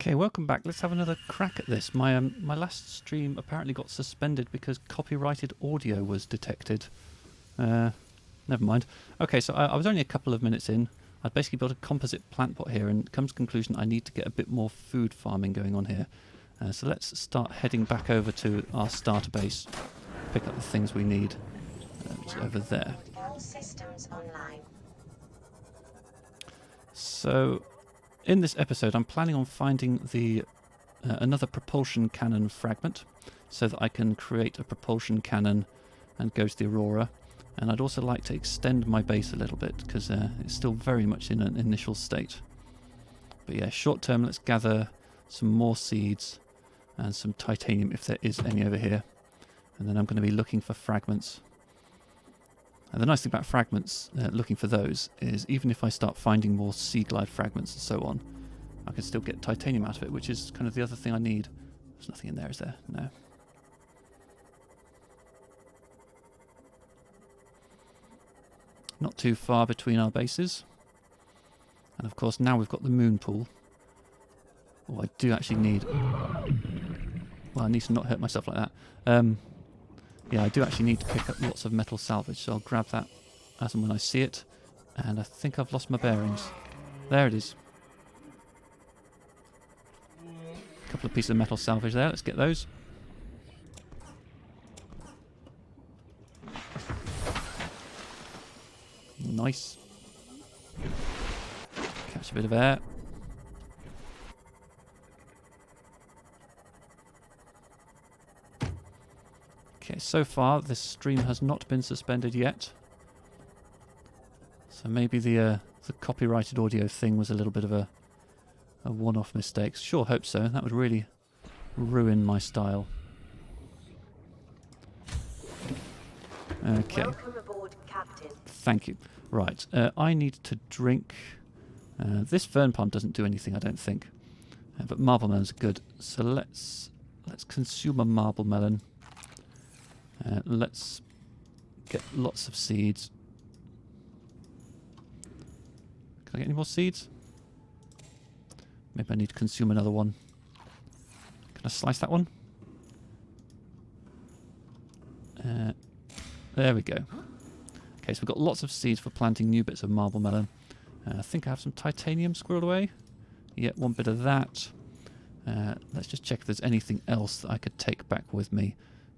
Okay, welcome back. Let's have another crack at this. My last stream apparently got suspended because copyrighted audio was detected. Never mind. Okay, so I was only a couple of minutes in. I'd basically built a composite plant pot here, and come to the conclusion I need to get a bit more food farming going on here. So let's start heading back over to our starter base, pick up the things we need, which is over there. All systems online. So, in this episode, I'm planning on finding the another propulsion cannon fragment, so that I can create a propulsion cannon and go to the Aurora. And I'd also like to extend my base a little bit, because it's still very much in an initial state. But yeah, short term, let's gather some more seeds and some titanium, if there is any over here. And then I'm going to be looking for fragments. And the nice thing about fragments, looking for those, is even if I start finding more sea glide fragments and so on, I can still get titanium out of it, which is kind of the other thing I need. There's nothing in there, is there? No. Not too far between our bases. And of course, now we've got the moon pool. Oh, I do actually need... Well, I need to not hurt myself like that. Yeah, I do actually need to pick up lots of metal salvage, so I'll grab that as and when I see it. And I think I've lost my bearings. There it is. A couple of pieces of metal salvage there, let's get those. Nice. Catch a bit of air. Okay, so far this stream has not been suspended yet. So maybe the copyrighted audio thing was a little bit of a one-off mistake. Sure, hope so. That would really ruin my style. Okay. Welcome aboard, Captain. Thank you. Right, I need to drink. This fern palm doesn't do anything, I don't think. But marble melons are good. So let's consume a marble melon. Let's get lots of seeds. Can I get any more seeds? Maybe I need to consume another one. Can I slice that one? There we go. Okay, so we've got lots of seeds for planting new bits of marble melon. I think I have some titanium squirreled away. Yeah, one bit of that. Let's just check if there's anything else that I could take back with me.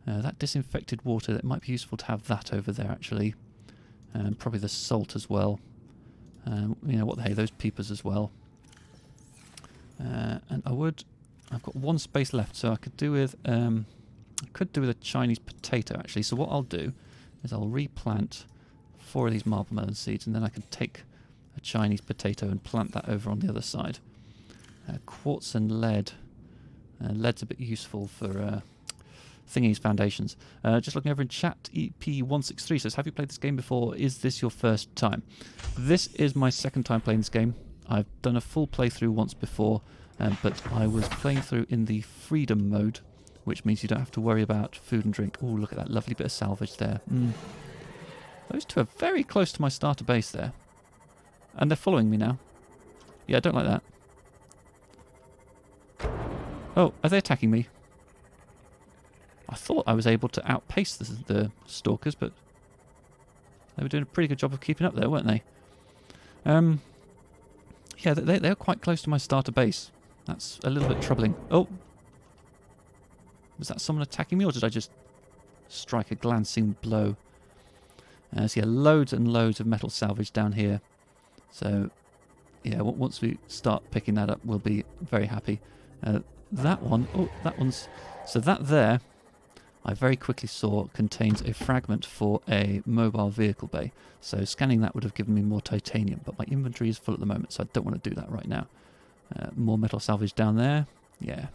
That disinfected water, it might be useful to have that over there actually. Probably the salt as well. You know what the hey, those peepers as well. And I've got one space left, so I could do with a Chinese potato actually. So what I'll do is I'll replant 4 of these marble melon seeds, and then I can take a Chinese potato and plant that over on the other side. Quartz and lead. Lead's a bit useful for thingies foundations. Just looking over in chat, EP163 says, have you played this game before? Is this your first time? This is my second time playing this game. I've done a full playthrough once before, but I was playing through in the freedom mode, which means you don't have to worry about food and drink. Oh, look at that lovely bit of salvage there. Those two are very close to my starter base there. And they're following me now. Yeah, I don't like that. Oh, are they attacking me? I thought I was able to outpace the stalkers, but they were doing a pretty good job of keeping up there, weren't they? Yeah, they're quite close to my starter base. That's a little bit troubling. Oh! Was that someone attacking me, or did I just strike a glancing blow? So yeah, loads and loads of metal salvage down here. So, yeah, once we start picking that up, we'll be very happy. That one, oh, that one's... So that there, I very quickly saw, contains a fragment for a mobile vehicle bay. So scanning that would have given me more titanium, but my inventory is full at the moment, so I don't want to do that right now. More metal salvage down there. Yeah.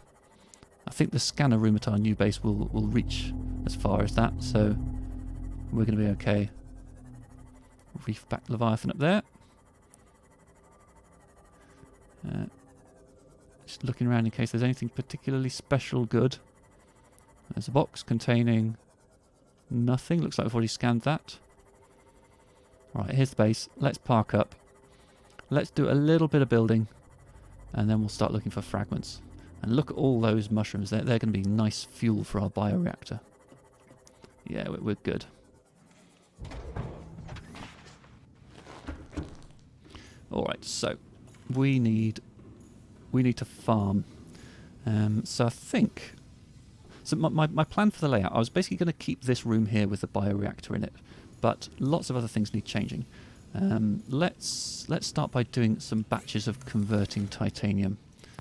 I think the scanner room at our new base will reach as far as that, so we're going to be okay. Reefback Leviathan up there. Just looking around in case there's anything particularly special good. There's a box containing nothing. Looks like we've already scanned that. Right, here's the base. Let's park up. Let's do a little bit of building. and then we'll start looking for fragments. And look at all those mushrooms. They're going to be nice fuel for our bioreactor. Yeah, we're good. Alright, so we need to farm. So I think... So my plan for the layout, I was basically going to keep this room here with the bioreactor in it, but lots of other things need changing. Let's start by doing some batches of converting titanium.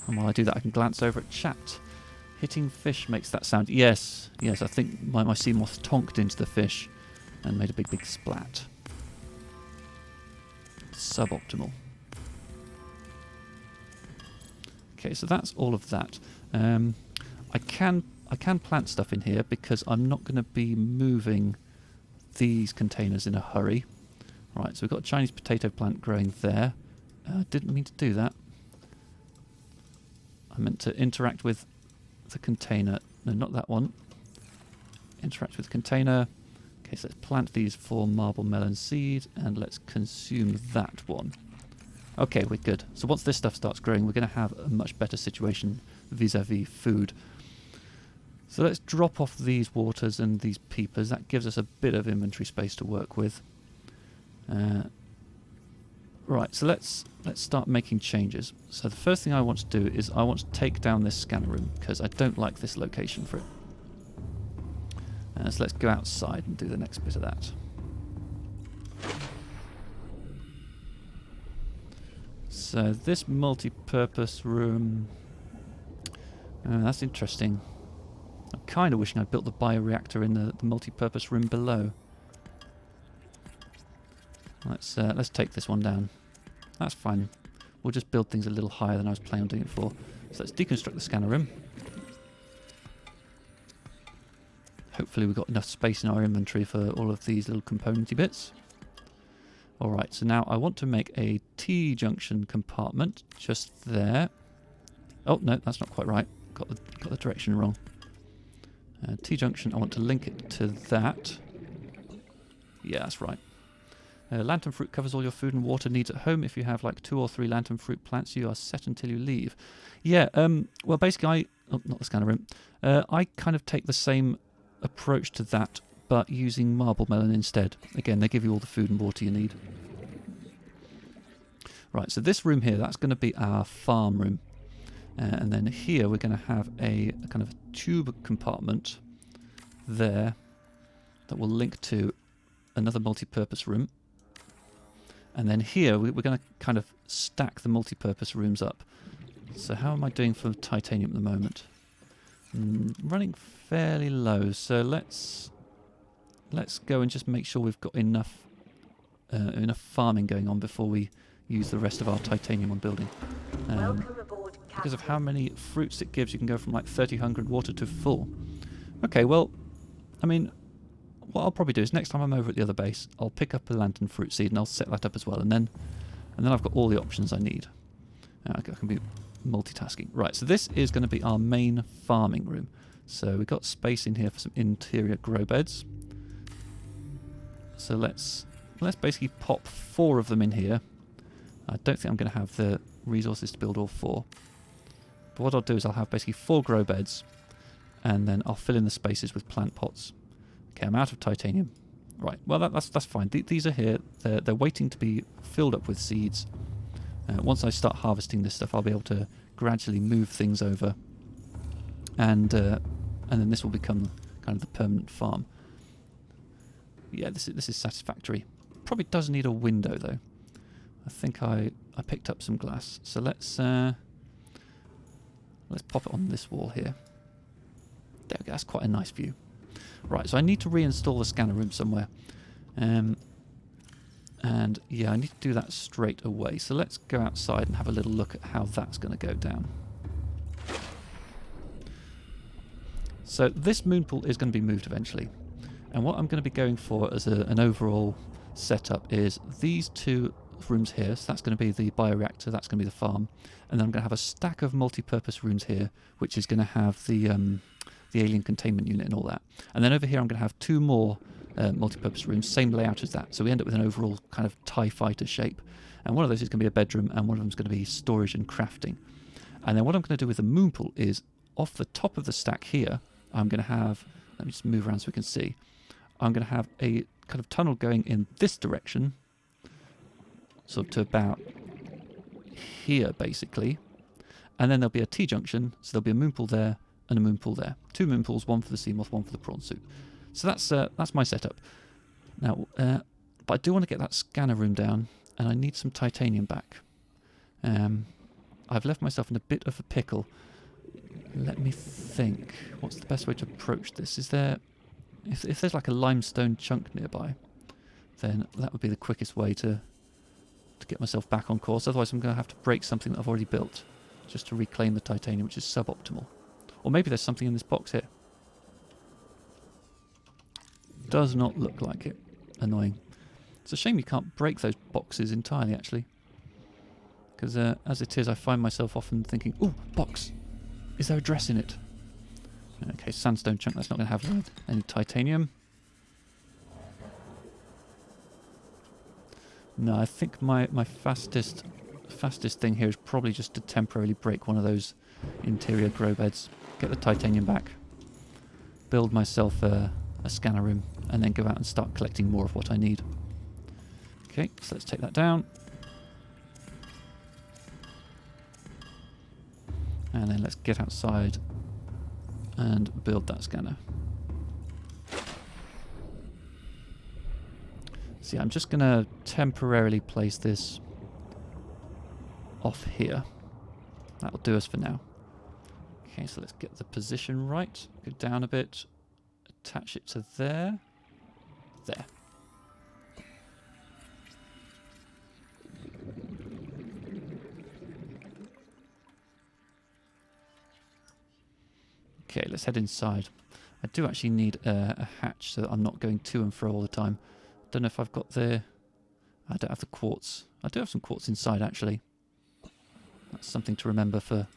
And while I do that, I can glance over at chat. Hitting fish makes that sound. Yes, I think my sea moth tonked into the fish and made a big splat. Suboptimal. Okay, so that's all of that. I can plant stuff in here because I'm not going to be moving these containers in a hurry. Right, so we've got a Chinese potato plant growing there. Didn't mean to do that. I meant to interact with the container. No, not that one. Interact with the container. Okay, so let's plant these 4 marble melon seed and let's consume that one. Okay, we're good. So once this stuff starts growing, we're going to have a much better situation vis-a-vis food. So let's drop off these waters and these peepers. That gives us a bit of inventory space to work with. Right, so let's start making changes. So the first thing I want to do is I want to take down this scanner room because I don't like this location for it. So let's go outside and do the next bit of that. So this multi-purpose room, that's interesting. I'm kind of wishing I'd built the bioreactor in the multi-purpose room below. Let's take this one down. That's fine. We'll just build things a little higher than I was planning on doing it for. So let's deconstruct the scanner room. Hopefully we've got enough space in our inventory for all of these little componenty bits. Alright, so now I want to make a T-junction compartment just there. Oh, no, that's not quite right. Got the direction wrong. T-junction, I want to link it to that. Yeah, that's right. Lantern fruit covers all your food and water needs at home. If you have like 2 or 3 lantern fruit plants, you are set until you leave. Yeah, well, basically, not the scanner room. I kind of take the same approach to that, but using marble melon instead. Again, they give you all the food and water you need. Right, so this room here, that's going to be our farm room. And then here we're going to have a kind of tube compartment there that will link to another multi-purpose room. And then here we're going to kind of stack the multi-purpose rooms up. So how am I doing for titanium at the moment? Running fairly low, so let's go and just make sure we've got enough farming going on before we use the rest of our titanium on building. Welcome aboard, Because of how many fruits it gives, you can go from like 30 hungry water to full. Okay, well, I mean, what I'll probably do is next time I'm over at the other base, I'll pick up a lantern fruit seed and I'll set that up as well, and then I've got all the options I need. I can be multitasking. Right, so this is going to be our main farming room. So we've got space in here for some interior grow beds. So let's basically pop 4 of them in here. I don't think I'm going to have the resources to build all 4. But what I'll do is I'll have basically 4 grow beds, and then I'll fill in the spaces with plant pots. Okay, I'm out of titanium. Right, well that's fine. These are here. They're waiting to be filled up with seeds. Once I start harvesting this stuff, I'll be able to gradually move things over, and then this will become kind of the permanent farm. Yeah, this is satisfactory. Probably does need a window though. I think I picked up some glass, so let's pop it on this wall here. There we go. That's quite a nice view. Right, so I need to reinstall the scanner room somewhere. And yeah, I need to do that straight away. So let's go outside and have a little look at how that's going to go down. So this moon pool is going to be moved eventually. And what I'm going to be going for as an overall setup is these 2 rooms here. So that's going to be the bioreactor, that's going to be the farm. And then I'm going to have a stack of multi-purpose rooms here, which is going to have the alien containment unit and all that. And then over here I'm going to have 2 more multi-purpose rooms, same layout as that. So we end up with an overall kind of TIE fighter shape. And one of those is going to be a bedroom, and one of them is going to be storage and crafting. And then what I'm going to do with the moon pool is, off the top of the stack here, I'm going to have, let me just move around so we can see, I'm going to have a kind of tunnel going in this direction, sort of to about here basically, and then there'll be a T-junction, so there'll be a moon pool there and a moon pool there. 2 moon pools, one for the sea moth, one for the prawn suit. So that's my setup. Now, but I do want to get that scanner room down, and I need some titanium back. I've left myself in a bit of a pickle. Let me think. What's the best way to approach this? Is there... If there's like a limestone chunk nearby, then that would be the quickest way to get myself back on course. Otherwise I'm going to have to break something that I've already built just to reclaim the titanium, which is suboptimal. Or maybe there's something in this box here. Does not look like it. Annoying. It's a shame you can't break those boxes entirely, actually. Because as it is, I find myself often thinking, ooh, box! Is there a dress in it? Okay, sandstone chunk, that's not going to have any titanium. No, I think my fastest thing here is probably just to temporarily break one of those interior grow beds, get the titanium back, build myself a scanner room, and then go out and start collecting more of what I need. Okay, so let's take that down. And then let's get outside and build that scanner. See, I'm just going to temporarily place this off here. That'll do us for now. Okay, so let's get the position right. Go down a bit. Attach it to there. There. Okay, let's head inside. I do actually need a hatch so that I'm not going to and fro all the time. Don't know if I've got the... I don't have the quartz. I do have some quartz inside, actually. That's something to remember for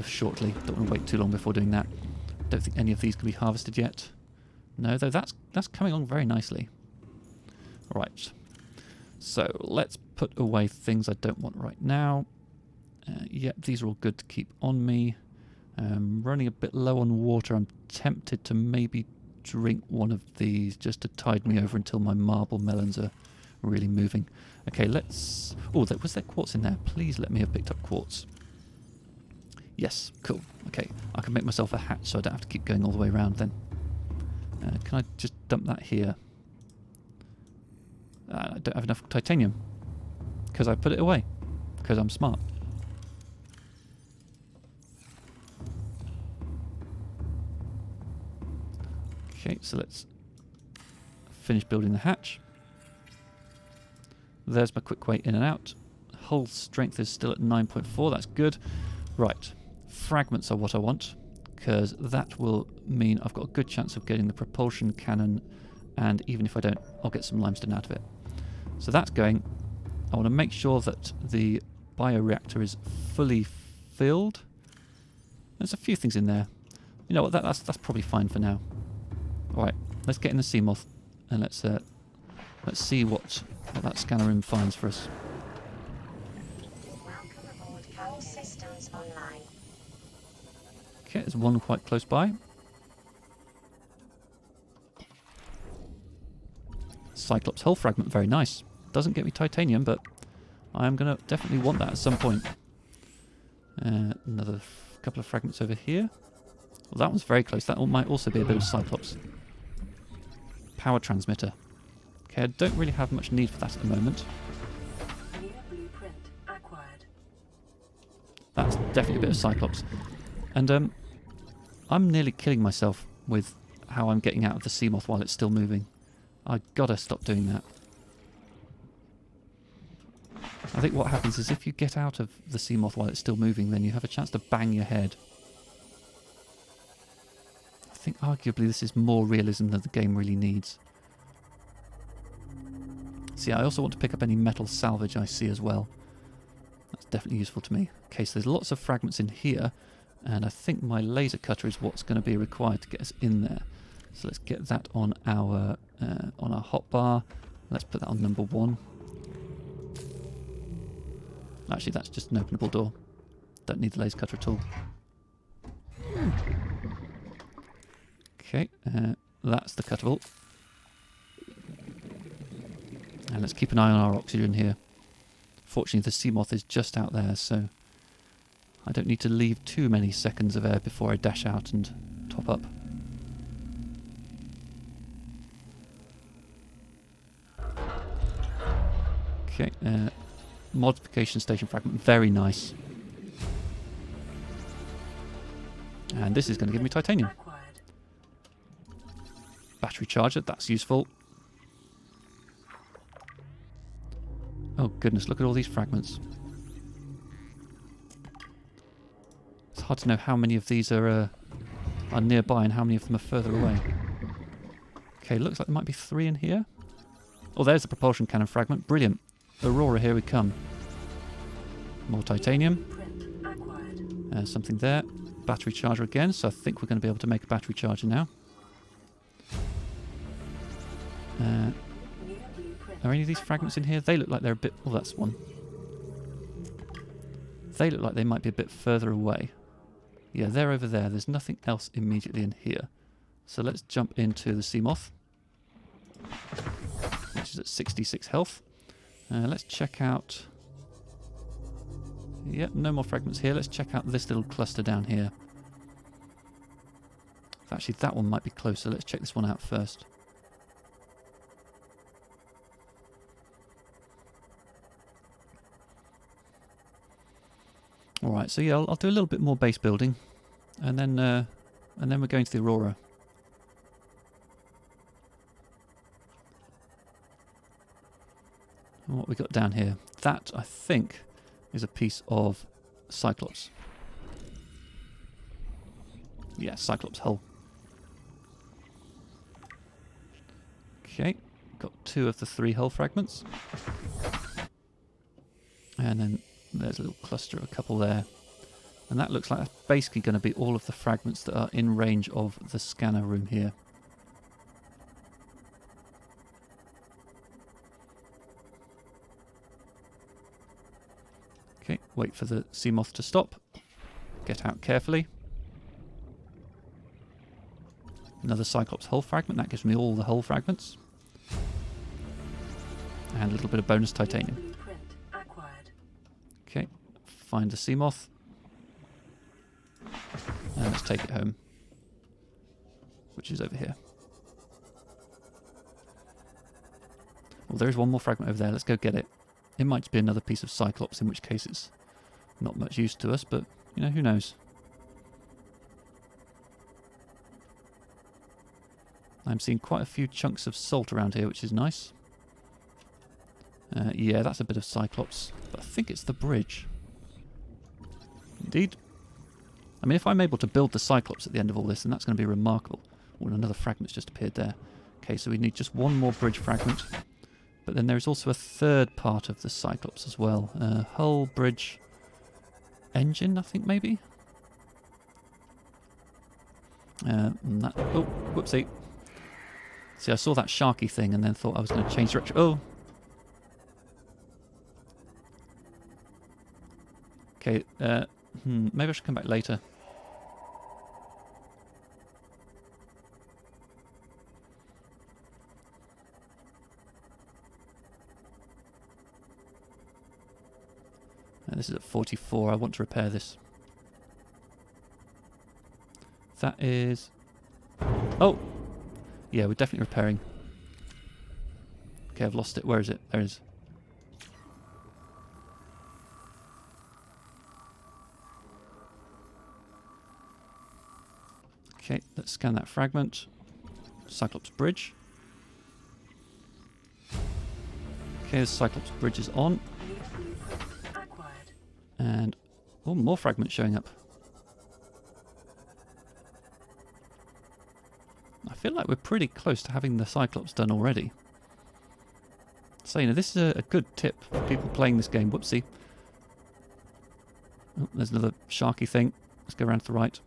shortly. Don't want to wait too long before doing that. Don't think any of these can be harvested yet. No, though that's coming along very nicely. Right. So let's put away things I don't want right now. Yep, these are all good to keep on me. Running a bit low on water. I'm tempted to maybe drink one of these just to tide me over until my marble melons are really moving. Okay, let's... Oh, was there quartz in there? Please let me have picked up quartz. Yes, cool. Okay, I can make myself a hatch so I don't have to keep going all the way around then. Can I just dump that here? I don't have enough titanium. Because I put it away. Because I'm smart. Okay, so let's finish building the hatch. There's my quick way in and out. Hull strength is still at 9.4, that's good. Right, fragments are what I want, because that will mean I've got a good chance of getting the propulsion cannon, and even if I don't, I'll get some limestone out of it. So that's going. I want to make sure that the bioreactor is fully filled. There's a few things in there. You know what, that's probably fine for now. Alright, let's get in the sea moth and let's see what that scanner room finds for us. Welcome aboard. All systems online. Okay, there's one quite close by. Cyclops hull fragment, very nice. Doesn't get me titanium, but I'm going to definitely want that at some point. Another couple of fragments over here. Well, that one's very close. That one might also be a bit of Cyclops. Power transmitter. Okay, I don't really have much need for that at the moment. New blueprint acquired. That's definitely a bit of Cyclops. And I'm nearly killing myself with how I'm getting out of the sea moth while it's still moving. I gotta stop doing that. I think what happens is if you get out of the sea moth while it's still moving, then you have a chance to bang your head. I think arguably this is more realism than the game really needs. See, I also want to pick up any metal salvage I see as well. That's definitely useful to me. Okay, so there's lots of fragments in here, and I think my laser cutter is what's going to be required to get us in there. So let's get that on our hotbar. Let's put that on number 1. Actually, that's just an openable door. don't need the laser cutter at all. Okay, that's the cuttable. And let's keep an eye on our oxygen here. Fortunately, the sea moth is just out there, so I don't need to leave too many seconds of air before I dash out and top up. Okay, modification station fragment, very nice. And this is going to give me titanium. Battery charger, that's useful. Oh goodness, look at all these fragments. It's hard to know how many of these are nearby and how many of them are further away. Okay, looks like there might be 3 in here. Oh, there's the propulsion cannon fragment. Brilliant. Aurora, here we come. More titanium. Something there. Battery charger again, so I think we're going to be able to make a battery charger now. Are any of these fragments in here? They look like they're a bit... Oh, that's one. They look like they might be a bit further away. Yeah, they're over there. There's nothing else immediately in here. So let's jump into the sea moth, which is at 66 health. Let's check out... Yep, no more fragments here. Let's check out this little cluster down here. Actually, that one might be closer. Let's check this one out first. Alright, so yeah, I'll do a little bit more base building, and then we're going to the Aurora. And what we got down here? That, I think, is a piece of Cyclops. Yeah, Cyclops hull. Okay, got 2 of the 3 hull fragments. And then there's a little cluster of a couple there. And that looks like that's basically going to be all of the fragments that are in range of the scanner room here. Okay, wait for the sea moth to stop. Get out carefully. Another Cyclops hull fragment. That gives me all the hull fragments. And a little bit of bonus titanium. Okay, find the sea moth. And let's take it home. Which is over here. Well, there is one more fragment over there. Let's go get it. It might just be another piece of Cyclops, in which case it's not much use to us, but, you know, who knows. I'm seeing quite a few chunks of salt around here, which is nice. Yeah, that's a bit of Cyclops, but I think it's the bridge. Indeed. I mean, if I'm able to build the Cyclops at the end of all this, then that's going to be remarkable. Oh, and another fragment's just appeared there. Okay, so we need just one more bridge fragment. But then there's also a third part of the Cyclops as well. Hull, bridge, engine, I think, maybe? Oh, whoopsie. See, I saw that sharky thing and then thought I was going to change direction. Oh! Okay, maybe I should come back later. This is at 44. I want to repair this. That is... Oh! Yeah, we're definitely repairing. Okay, I've lost it. Where is it? There it is. Okay, let's scan that fragment. Cyclops bridge. Okay, the Cyclops bridge is on. And, oh, more fragments showing up. I feel like we're pretty close to having the Cyclops done already. So, you know, this is a good tip for people playing this game. Whoopsie. Oh, there's another sharky thing. Let's go around to the right.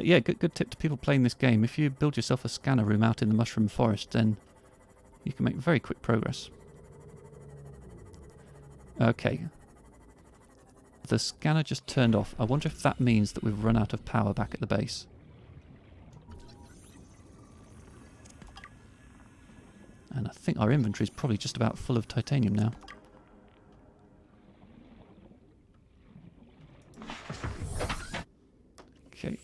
Yeah, good tip to people playing this game. If you build yourself a scanner room out in the mushroom forest, then you can make very quick progress. Okay. The scanner just turned off. I wonder if that means that we've run out of power back at the base. And I think our inventory is probably just about full of titanium now. Okay,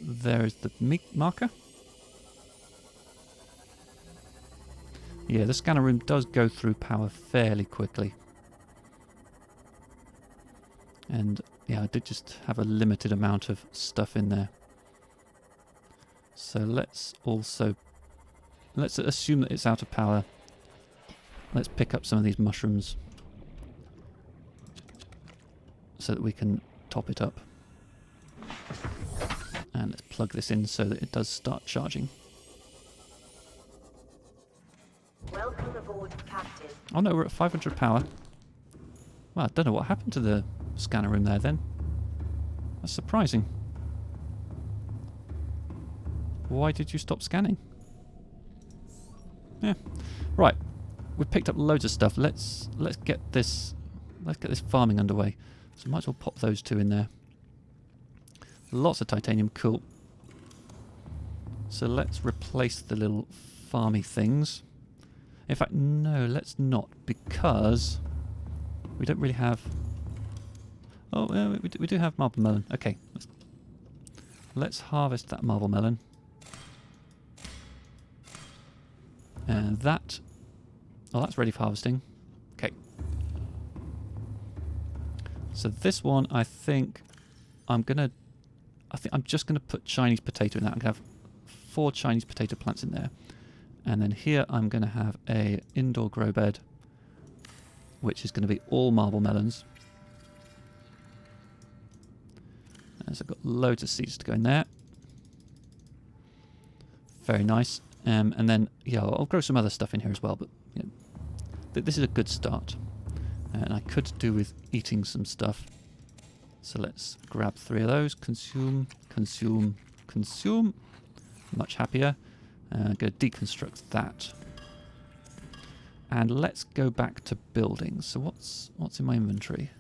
there's the marker. Yeah, the scanner room does go through power fairly quickly. And yeah, I did just have a limited amount of stuff in there. So let's assume that it's out of power. Let's pick up some of these mushrooms so that we can top it up. And let's plug this in so that it does start charging. Welcome aboard, Captain. Oh no, we're at 500 power. Well, I don't know what happened to the scanner room there then. That's surprising. Why did you stop scanning? Yeah. Right. We've picked up loads of stuff. Let's get this farming underway. So might as well pop those two in there. Lots of titanium, cool. So let's replace the little farmy things. In fact, no, let's not, because we don't really have... Oh, we do have marble melon. Okay, let's harvest that marble melon. And that... Oh, that's ready for harvesting. Okay. So this one, I think I'm just gonna put Chinese potato in that. I'm gonna have 4 Chinese potato plants in there. And then here I'm gonna have a indoor grow bed, which is gonna be all marble melons. And so I've got loads of seeds to go in there. Very nice. And then, yeah, I'll grow some other stuff in here as well, but you know, this is a good start. And I could do with eating some stuff. So let's grab 3 of those. Consume, consume, consume. Much happier. I'm going to deconstruct that. And let's go back to buildings. So what's in my inventory?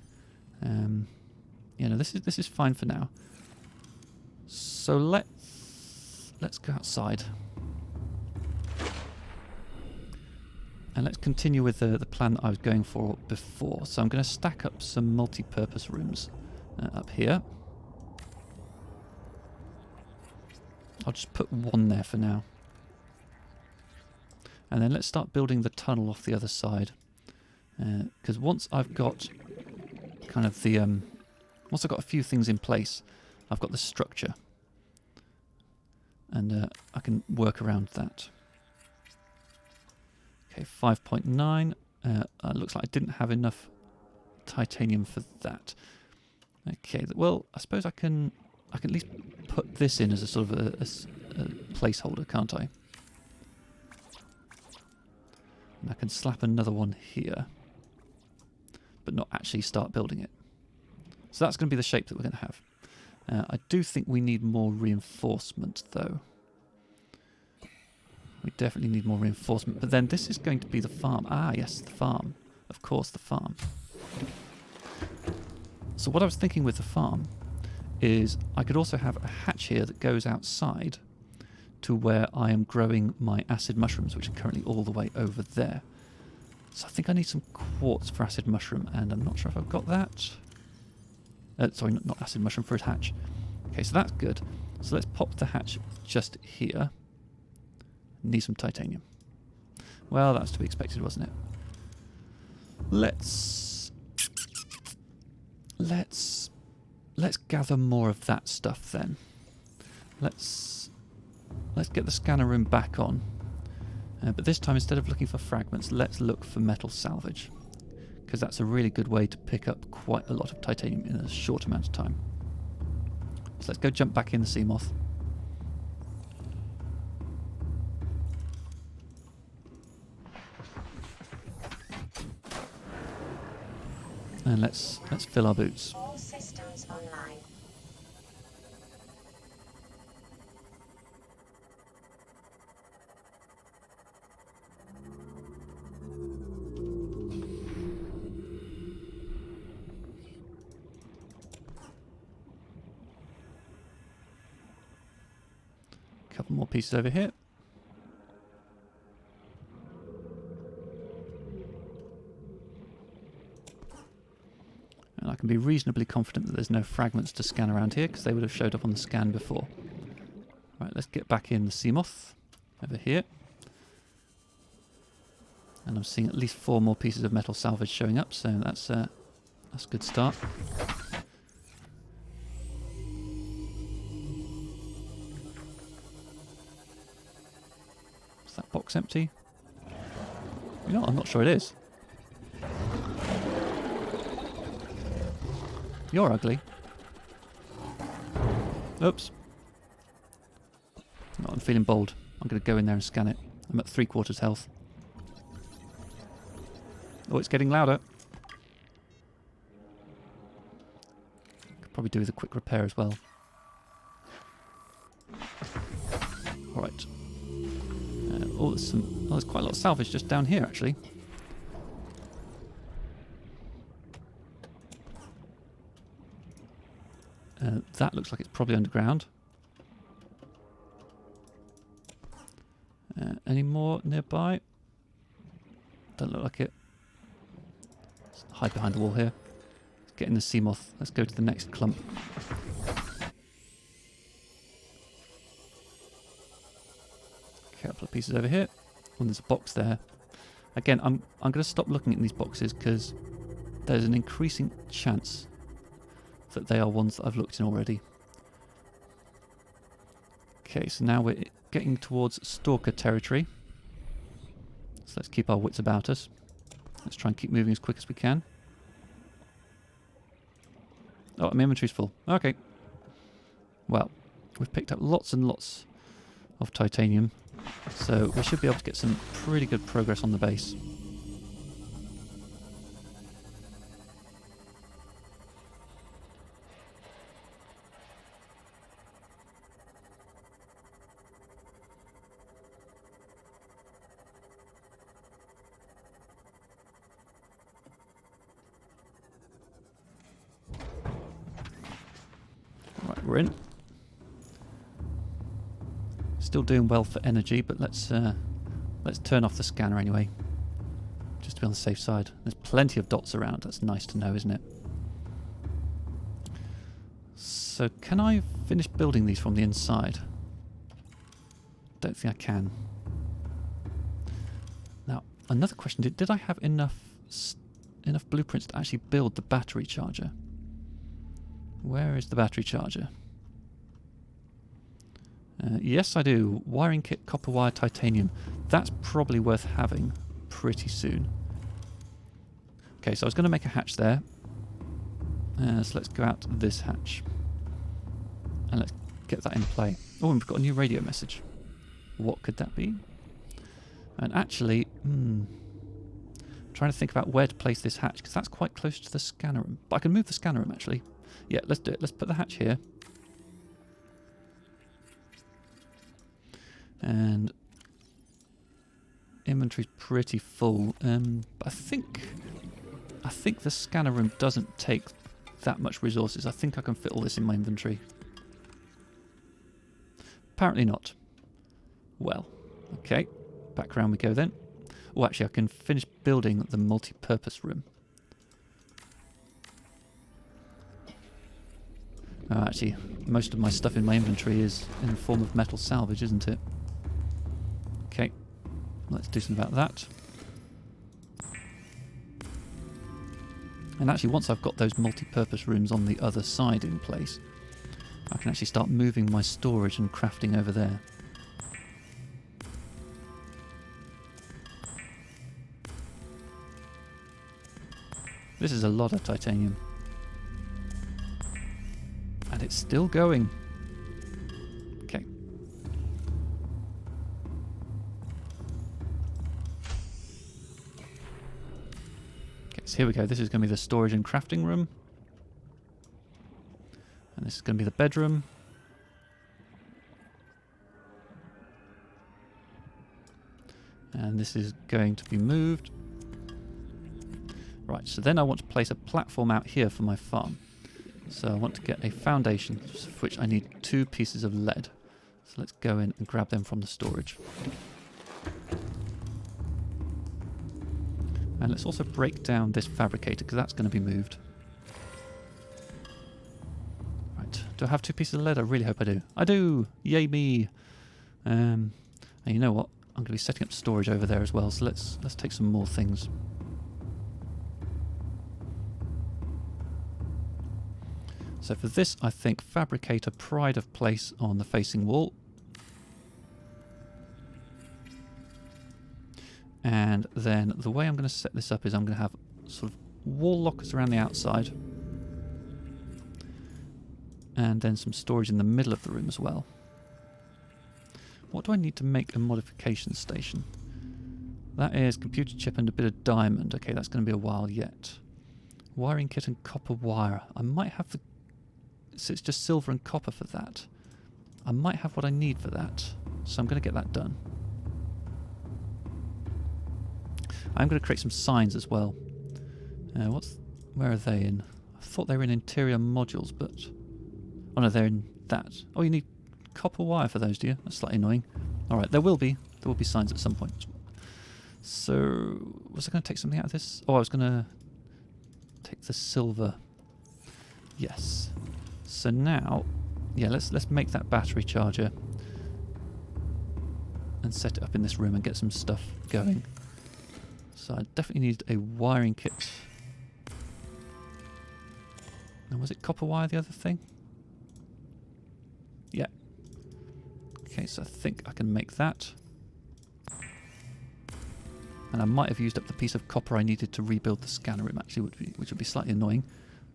You know, this is fine for now. So let's go outside. And let's continue with the plan that I was going for before. So I'm going to stack up some multi-purpose rooms up here. I'll just put 1 there for now. And then let's start building the tunnel off the other side. Because once I've got kind of the... once I've got a few things in place, I've got the structure. And I can work around that. Okay, 5.9. Looks like I didn't have enough titanium for that. Okay, well, I suppose I can at least put this in as a sort of a placeholder, can't I? And I can slap another one here, but not actually start building it. So that's going to be the shape that we're going to have. I do think we need more reinforcement, though. We definitely need more reinforcement. But then this is going to be the farm. Ah, yes, the farm. Of course, the farm. So what I was thinking with the farm is I could also have a hatch here that goes outside to where I am growing my acid mushrooms, which are currently all the way over there. So I think I need some quartz for acid mushroom, and I'm not sure if I've got that. Sorry, not acid mushroom, for a hatch. Okay, so that's good. So let's pop the hatch just here. Need some titanium. Well, that was to be expected, wasn't it? Let's gather more of that stuff then. Let's get the scanner room back on. But this time, instead of looking for fragments, let's look for metal salvage. Because that's a really good way to pick up quite a lot of titanium in a short amount of time. So let's go jump back in the sea moth. And let's fill our boots. All systems online. couple more pieces over here. And I can be reasonably confident that there's no fragments to scan around here, because they would have showed up on the scan before. Right, let's get back in the Seamoth over here. And I'm seeing at least 4 more pieces of metal salvage showing up, so that's a good start. Is that box empty? You know, I'm not sure it is. You're ugly. Oops. No, I'm feeling bold. I'm going to go in there and scan it. I'm at 3/4 health. Oh, it's getting louder. Could probably do with a quick repair as well. Alright. There's quite a lot of salvage just down here, actually. That looks like it's probably underground. Any more nearby? Don't look like it. Let's hide behind the wall here. Let's get in the Seamoth. Let's go to the next clump. Okay, a couple of pieces over here. Oh, there's a box there. Again, I'm going to stop looking at these boxes because there's an increasing chance that they are ones that I've looked in already. Okay, so now we're getting towards Stalker territory. So let's keep our wits about us. Let's try and keep moving as quick as we can. Oh, my inventory's full. Okay. Well, we've picked up lots and lots of titanium, so we should be able to get some pretty good progress on the base. We're in. Still doing well for energy, but let's turn off the scanner anyway, just to be on the safe side. There's plenty of dots around. That's nice to know, isn't it? So can I finish building these from the inside? Don't think I can. Now, another question: did I have enough blueprints to actually build the battery charger? Where is the battery charger? Yes, I do. Wiring kit, copper wire, titanium. That's probably worth having pretty soon. Okay, so I was going to make a hatch there. So let's go out this hatch. And let's get that in play. Oh, and we've got a new radio message. What could that be? And actually, trying to think about where to place this hatch, because that's quite close to the scanner room. But I can move the scanner room, actually. Yeah, let's do it. Let's put the hatch here. And inventory's pretty full. But I think the scanner room doesn't take that much resources. I think I can fit all this in my inventory. Apparently not. Well, okay. Back around we go then. Oh, actually, I can finish building the multi-purpose room. Actually, most of my stuff in my inventory is in the form of metal salvage, isn't it? Okay, let's do something about that. And actually, once I've got those multi-purpose rooms on the other side in place, I can actually start moving my storage and crafting over there. This is a lot of titanium. And it's still going. Okay. Okay, so here we go. This is going to be the storage and crafting room. And this is going to be the bedroom. And this is going to be moved. Right, so then I want to place a platform out here for my farm. So I want to get a foundation, for which I need 2 pieces of lead. So let's go in and grab them from the storage. And let's also break down this fabricator, because that's going to be moved. Right, do I have 2 pieces of lead? I really hope I do. I do! Yay me! And you know what? I'm going to be setting up storage over there as well, so let's take some more things. So for this, I think fabricator pride of place on the facing wall. And then the way I'm going to set this up is I'm going to have sort of wall lockers around the outside. And then some storage in the middle of the room as well. What do I need to make a modification station? That is computer chip and a bit of diamond. Okay, that's going to be a while yet. Wiring kit and copper wire. I might have the... So it's just silver and copper for that. I might have what I need for that. So I'm going to get that done. I'm going to create some signs as well. Where are they in? I thought they were in interior modules, but... Oh no, they're in that. Oh, you need copper wire for those, do you? That's slightly annoying. Alright, there will be signs at some point. So, was I going to take something out of this? Oh, I was going to take the silver. Yes. So now, yeah, let's make that battery charger and set it up in this room and get some stuff going. So I definitely need a wiring kit. And was it copper wire, the other thing? Yeah. Okay, so I think I can make that. And I might have used up the piece of copper I needed to rebuild the scanner room, actually, which would be slightly annoying.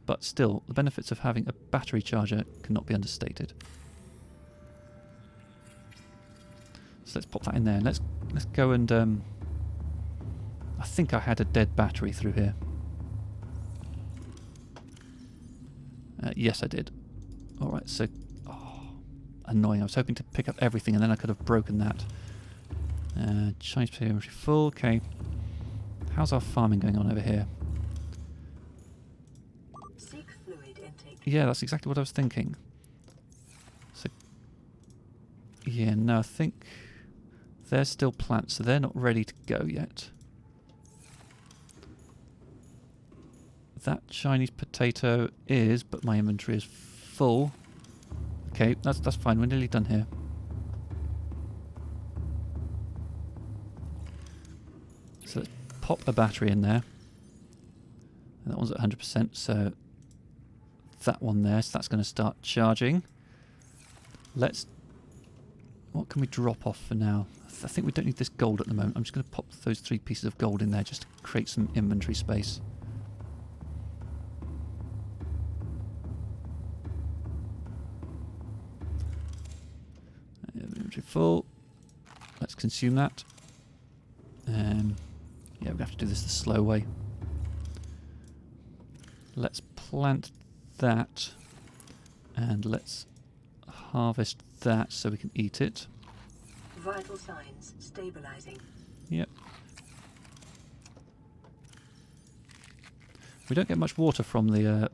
But still, the benefits of having a battery charger cannot be understated. So let's pop that in there. Let's go and... I think I had a dead battery through here. Yes, I did. Alright, so... Oh, annoying. I was hoping to pick up everything and then I could have broken that. Chinese inventory full. Okay. How's our farming going on over here? Seek fluid intake. Yeah, that's exactly what I was thinking. So... Yeah, no, I think... They're still plants, so they're not ready to go yet. That Chinese potato is, but my inventory is full. Okay, that's fine. We're nearly done here. So let's pop a battery in there. And that one's at 100%, so that one there, so that's going to start charging. What can we drop off for now? I think we don't need this gold at the moment. I'm just going to pop those 3 pieces of gold in there just to create some inventory space. Inventory full. Let's consume that. Yeah, we're going to have to do this the slow way. Let's plant that. And let's harvest that so we can eat it. Vital signs stabilizing. Yep. We don't get much water from the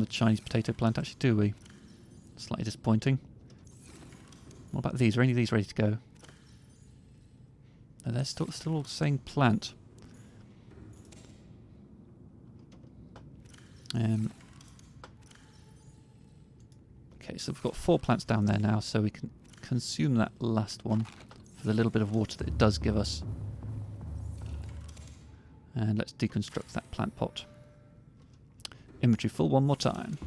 Chinese potato plant, actually, do we? Slightly disappointing. What about these? Are any of these ready to go? No, they're still all saying plant. Okay, so we've got 4 plants down there now, so we can consume that last one for the little bit of water that it does give us. And let's deconstruct that plant pot. Inventory full one more time.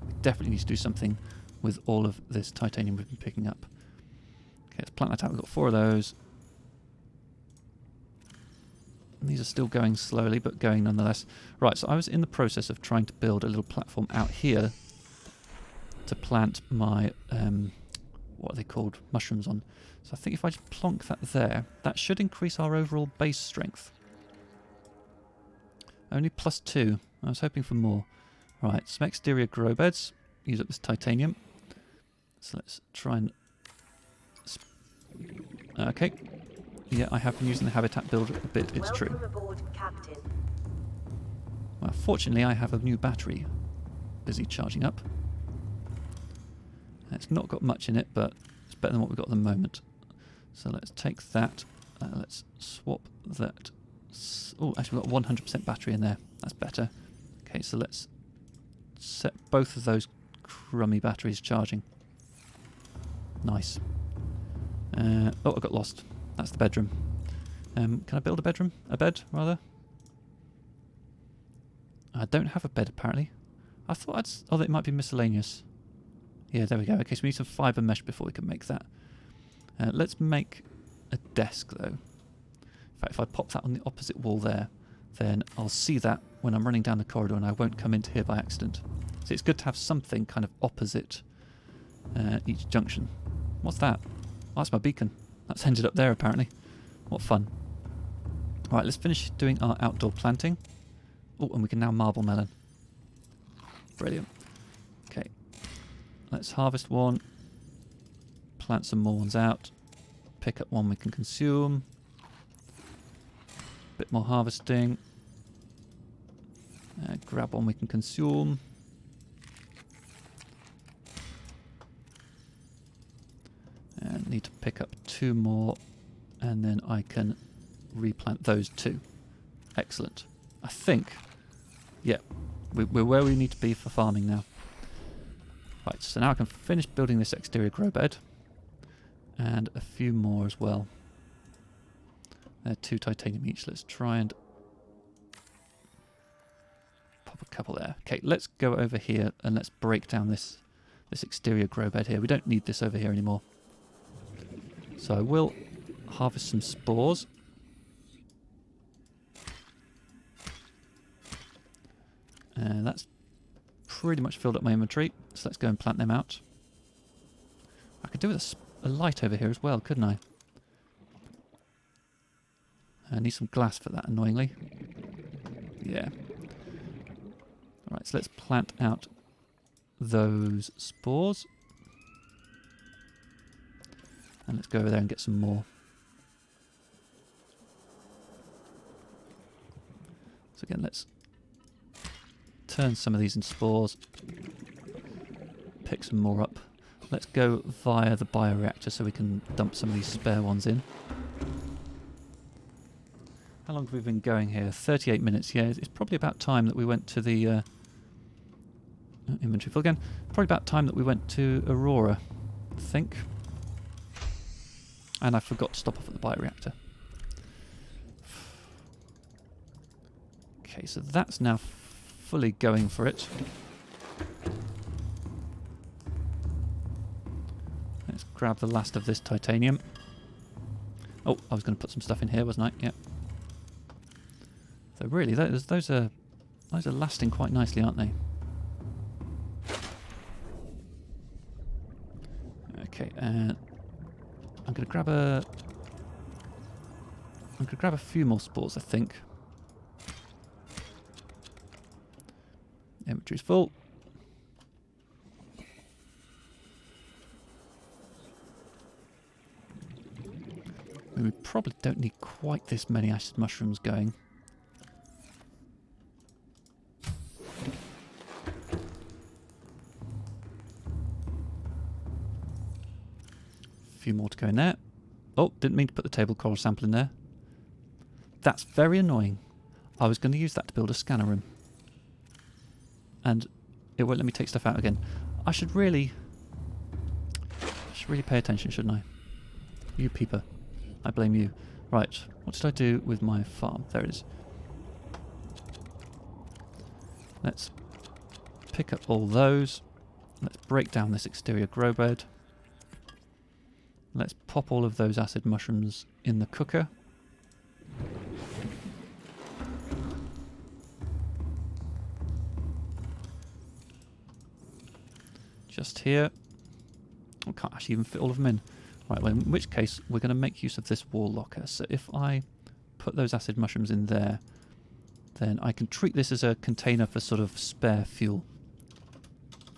We definitely need to do something with all of this titanium we've been picking up. Okay, let's plant that out. We've got 4 of those. And these are still going slowly, but going nonetheless. Right, so I was in the process of trying to build a little platform out here to plant my, what are they called? Mushrooms on. So I think if I just plonk that there, that should increase our overall base strength. Only +2. I was hoping for more. Right, some exterior grow beds. Use up this titanium. So let's try and... Okay. Yeah, I have been using the habitat builder a bit, it's true. Welcome aboard, Captain. Well, fortunately I have a new battery busy charging up. It's not got much in it, but better than what we've got at the moment. So let's take that. Let's swap that. Oh, actually we've got 100% battery in there. That's better. Okay, so let's set both of those crummy batteries charging. Nice. Oh, I got lost. That's the bedroom. Can I build a bedroom? A bed, rather? I don't have a bed, apparently. I thought I'd... Oh, it might be miscellaneous. Yeah, there we go. Okay, so we need some fibre mesh before we can make that. Let's make a desk, though. In fact, if I pop that on the opposite wall there, then I'll see that when I'm running down the corridor and I won't come into here by accident. So it's good to have something kind of opposite each junction. What's that? Oh, that's my beacon. That's ended up there, apparently. What fun. Right, let's finish doing our outdoor planting. Oh, and we can now marble melon. Brilliant. Okay. Let's harvest one. Plant some more ones out. Pick up one we can consume. Bit more harvesting. Grab one we can consume. And need to pick up 2 more, and then I can replant those 2. Excellent. I think, yeah, we're where we need to be for farming now. Right, so now I can finish building this exterior grow bed, and a few more as well. 2 titanium each. Let's try and pop a couple there. Okay, let's go over here and let's break down this exterior grow bed here. We don't need this over here anymore. So I will harvest some spores. And that's pretty much filled up my inventory. So let's go and plant them out. I could do with a light over here as well, couldn't I? I need some glass for that, annoyingly. Yeah. Alright, so let's plant out those spores. And let's go over there and get some more. So again, let's turn some of these into spores. Pick some more up. Let's go via the bioreactor so we can dump some of these spare ones in. How long have we been going here? 38 minutes. Yeah, it's probably about time that we went to the... inventory full again. Probably about time that we went to Aurora, I think. And I forgot to stop off at the bioreactor. Okay, so that's now fully going for it. Let's grab the last of this titanium. Oh, I was going to put some stuff in here, wasn't I? Yep. So really, those are lasting quite nicely, aren't they? Okay, I'm going to grab a few more spores, I think. Inventory's full. We probably don't need quite this many acid mushrooms going. Few more to go in there. Oh, didn't mean to put the table coral sample in there. That's very annoying. I was going to use that to build a scanner room. And it won't let me take stuff out again. I should really pay attention, shouldn't I? You peeper. I blame you. Right, what did I do with my farm? There it is. Let's pick up all those. Let's break down this exterior grow bed. Let's pop all of those acid mushrooms in the cooker. Just here. I can't actually even fit all of them in. Right, well, in which case we're going to make use of this wall locker. So if I put those acid mushrooms in there, then I can treat this as a container for sort of spare fuel.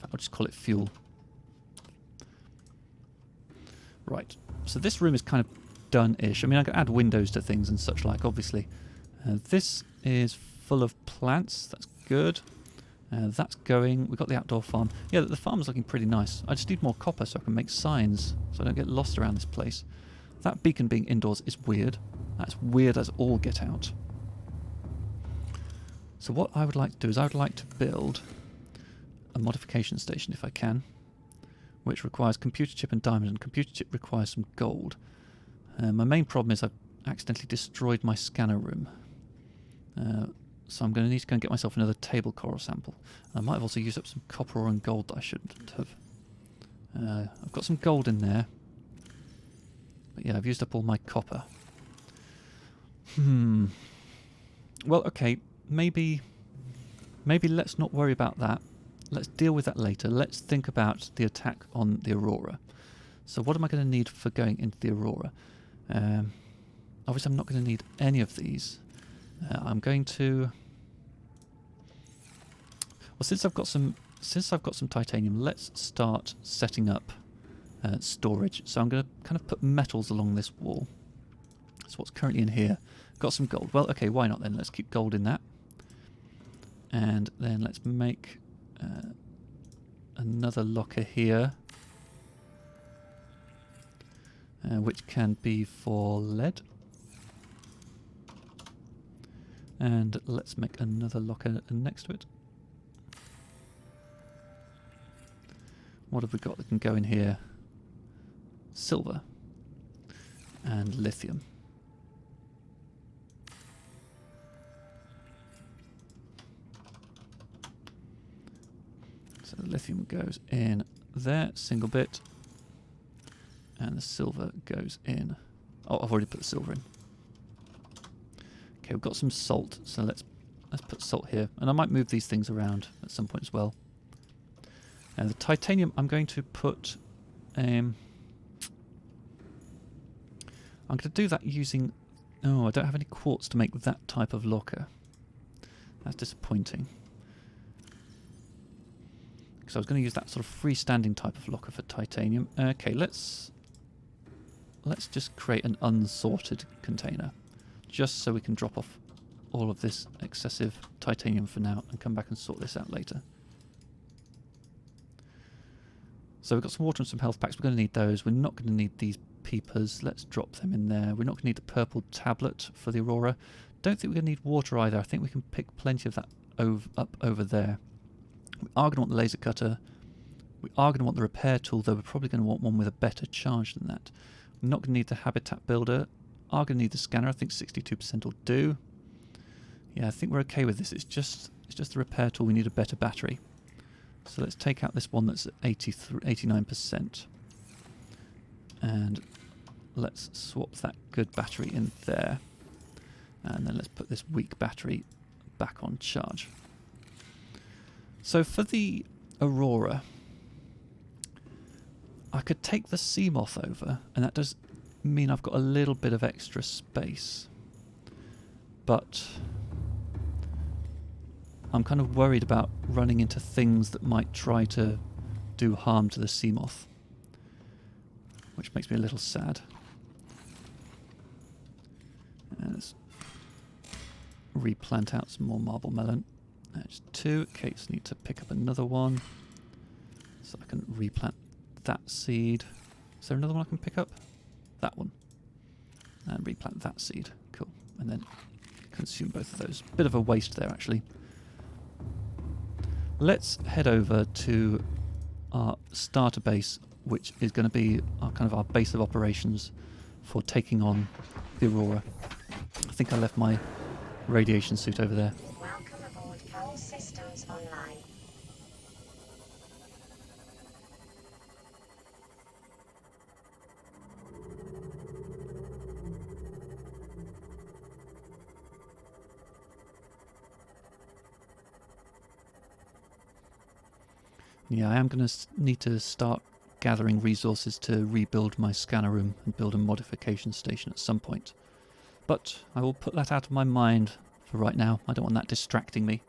I'll just call it fuel. Right, so this room is kind of done-ish. I mean, I can add windows to things and such like, obviously. This is full of plants. That's good. That's going. We've got the outdoor farm. Yeah, the farm's looking pretty nice. I just need more copper so I can make signs so I don't get lost around this place. That beacon being indoors is weird. That's weird as all get out. So what I would like to do is I would like to build a modification station if I can, which requires computer chip and diamond, and computer chip requires some gold. My main problem is I've accidentally destroyed my scanner room. So I'm going to need to go and get myself another table coral sample. I might have also used up some copper ore and gold that I shouldn't have. I've got some gold in there. But yeah, I've used up all my copper. Well, okay, maybe let's not worry about that. Let's deal with that later. Let's think about the attack on the Aurora. So what am I going to need for going into the Aurora? Obviously I'm not going to need any of these. I'm going to... Well, since I've got some titanium, let's start setting up storage. So I'm going to kind of put metals along this wall. That's what's currently in here. Got some gold. Well, okay, why not then? Let's keep gold in that. And then let's make another locker here, which can be for lead. And let's make another locker next to it. What have we got that can go in here? Silver and lithium. So the lithium goes in there, single bit, and the silver goes in. Oh, I've already put the silver in. Okay, we've got some salt, so let's put salt here, and I might move these things around at some point as well. And the titanium, I'm going to put. I'm going to do that using. Oh, I don't have any quartz to make that type of locker. That's disappointing. So I was going to use that sort of freestanding type of locker for titanium. Okay, let's just create an unsorted container, just so we can drop off all of this excessive titanium for now and come back and sort this out later. So we've got some water and some health packs. We're going to need those. We're not going to need these peepers. Let's drop them in there. We're not going to need the purple tablet for the Aurora. Don't think we're going to need water either. I think we can pick plenty of that up over there. We are going to want the laser cutter. We are going to want the repair tool, though we're probably going to want one with a better charge than that. We're not going to need the habitat builder. Are going to need the scanner. I think 62% will do. Yeah, I think we're okay with this. It's just the repair tool. We need a better battery. So let's take out this one that's at 89%. And let's swap that good battery in there. And then let's put this weak battery back on charge. So for the Aurora, I could take the Seamoth over, and that does mean I've got a little bit of extra space. But I'm kind of worried about running into things that might try to do harm to the Seamoth, which makes me a little sad. And let's replant out some more marble melon. That's 2. Okay, so need to pick up another one so I can replant that seed. Is there another one I can pick up? That one. And replant that seed. Cool. And then consume both of those. Bit of a waste there, actually. Let's head over to our starter base, which is going to be our base of operations for taking on the Aurora. I think I left my radiation suit over there. Welcome aboard. All systems online. Yeah, I am going to need to start gathering resources to rebuild my scanner room and build a modification station at some point. But I will put that out of my mind for right now. I don't want that distracting me.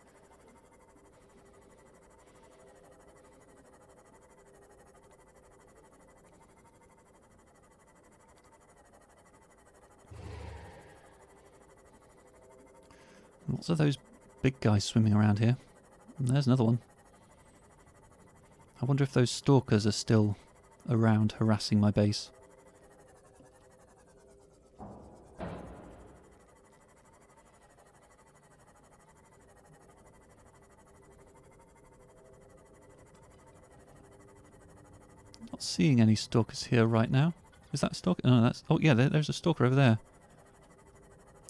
Lots of those big guys swimming around here. And there's another one. I wonder if those stalkers are still around harassing my base. Not seeing any stalkers here right now. Is that a stalker? No, that's... Oh yeah, there's a stalker over there.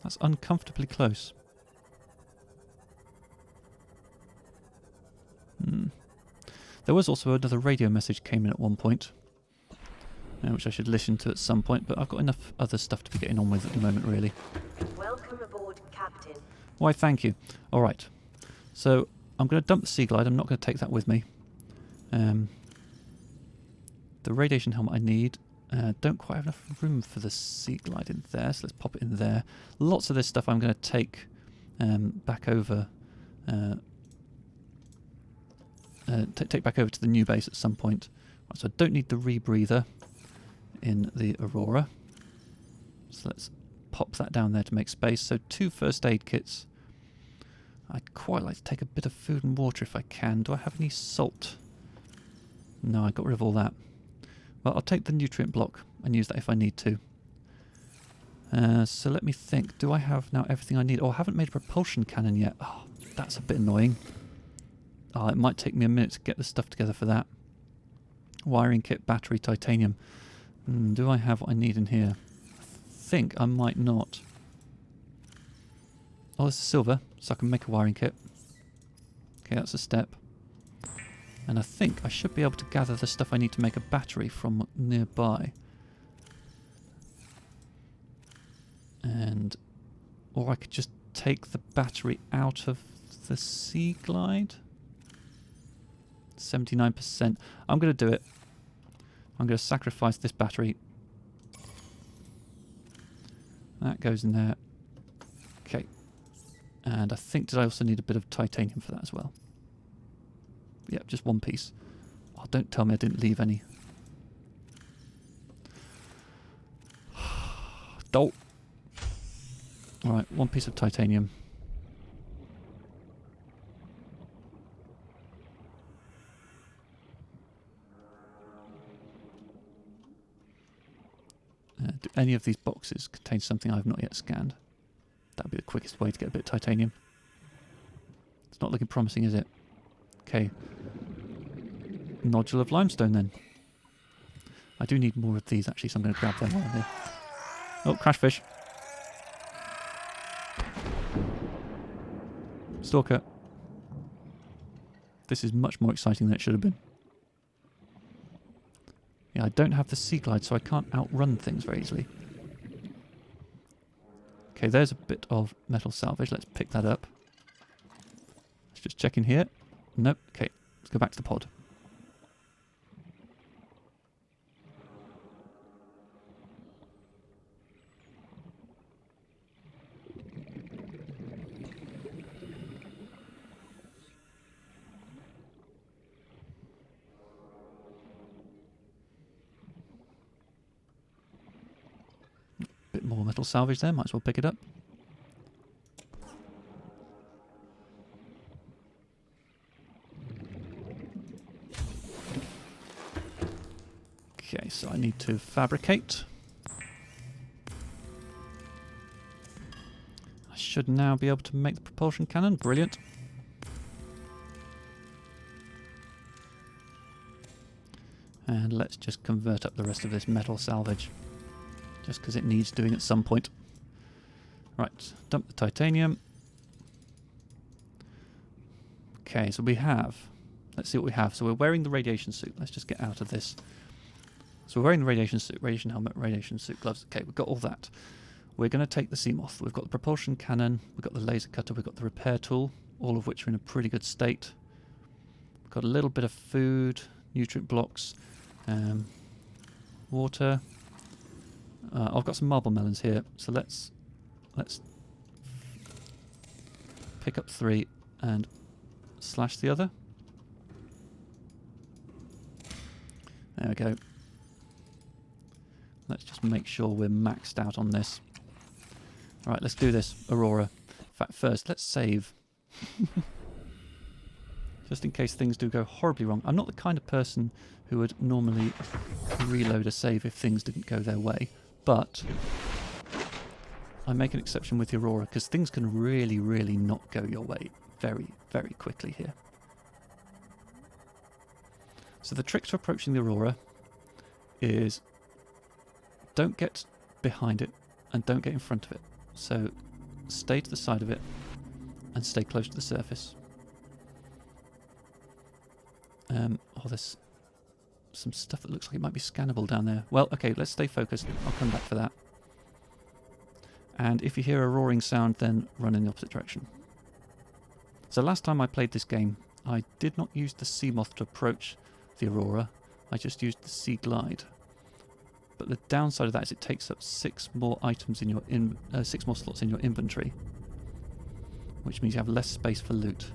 That's uncomfortably close. There was also another radio message came in at one point, which I should listen to at some point, but I've got enough other stuff to be getting on with at the moment, really. Welcome aboard, Captain. Why, thank you. Alright, so I'm going to dump the Sea Glide. I'm not going to take that with me. The radiation helmet I need. Don't quite have enough room for the Sea Glide in there, so let's pop it in there. Lots of this stuff I'm going to take back over... take back over to the new base at some point. Right, so I don't need the rebreather in the Aurora. So let's pop that down there to make space. So 2 first aid kits. I'd quite like to take a bit of food and water if I can. Do I have any salt? No, I got rid of all that. Well, I'll take the nutrient block and use that if I need to. So let me think. Do I have now everything I need? Oh, I haven't made a propulsion cannon yet. Oh, that's a bit annoying. Oh, it might take me a minute to get the stuff together for that. Wiring kit, battery, titanium. Do I have what I need in here? I think I might not. Oh, this is silver, so I can make a wiring kit. Okay, that's a step. And I think I should be able to gather the stuff I need to make a battery from nearby. And... or I could just take the battery out of the Sea Glide. 79%. I'm going to do it. I'm going to sacrifice this battery. That goes in there. Okay. And I think, did I also need a bit of titanium for that as well? Yep, just 1 piece. Oh, don't tell me I didn't leave any. Dolt. Alright, 1 piece of titanium. Do any of these boxes contain something I've not yet scanned? That would be the quickest way to get a bit of titanium. It's not looking promising, is it? Okay. Nodule of limestone then. I do need more of these actually, so I'm going to grab them while I'm here. Oh, crash fish. Stalker. This is much more exciting than it should have been. Yeah, I don't have the Sea Glide, so I can't outrun things very easily. Okay, there's a bit of metal salvage. Let's pick that up. Let's just check in here. Nope. Okay, let's go back to the pod. Bit more metal salvage there, might as well pick it up. Okay, so I need to fabricate. I should now be able to make the propulsion cannon. Brilliant. And let's just convert up the rest of this metal salvage. Just because it needs doing at some point. Right, dump the titanium. Okay, so we have... let's see what we have. So we're wearing the radiation suit. Let's just get out of this. So we're wearing the radiation suit, radiation helmet, radiation suit, gloves. Okay, we've got all that. We're going to take the Seamoth. We've got the propulsion cannon. We've got the laser cutter. We've got the repair tool. All of which are in a pretty good state. We've got a little bit of food, nutrient blocks, water. I've got some marble melons here, so let's pick up 3 and slash the other. There we go. Let's just make sure we're maxed out on this. Right, let's do this, Aurora. In fact, first, let's save. just in case things do go horribly wrong. I'm not the kind of person who would normally reload a save if things didn't go their way, but I make an exception with the Aurora because things can really, really not go your way very, very quickly here. So the trick to approaching the Aurora is don't get behind it and don't get in front of it. So stay to the side of it and stay close to the surface. Oh, there's some stuff that looks like it might be scannable down there. Well, okay, let's stay focused. I'll come back for that. And if you hear a roaring sound, then run in the opposite direction. So last time I played this game, I did not use the sea moth to approach the Aurora. I just used the sea glide. But the downside of that is it takes up 6 more items in your 6 more slots in your inventory, which means you have less space for loot.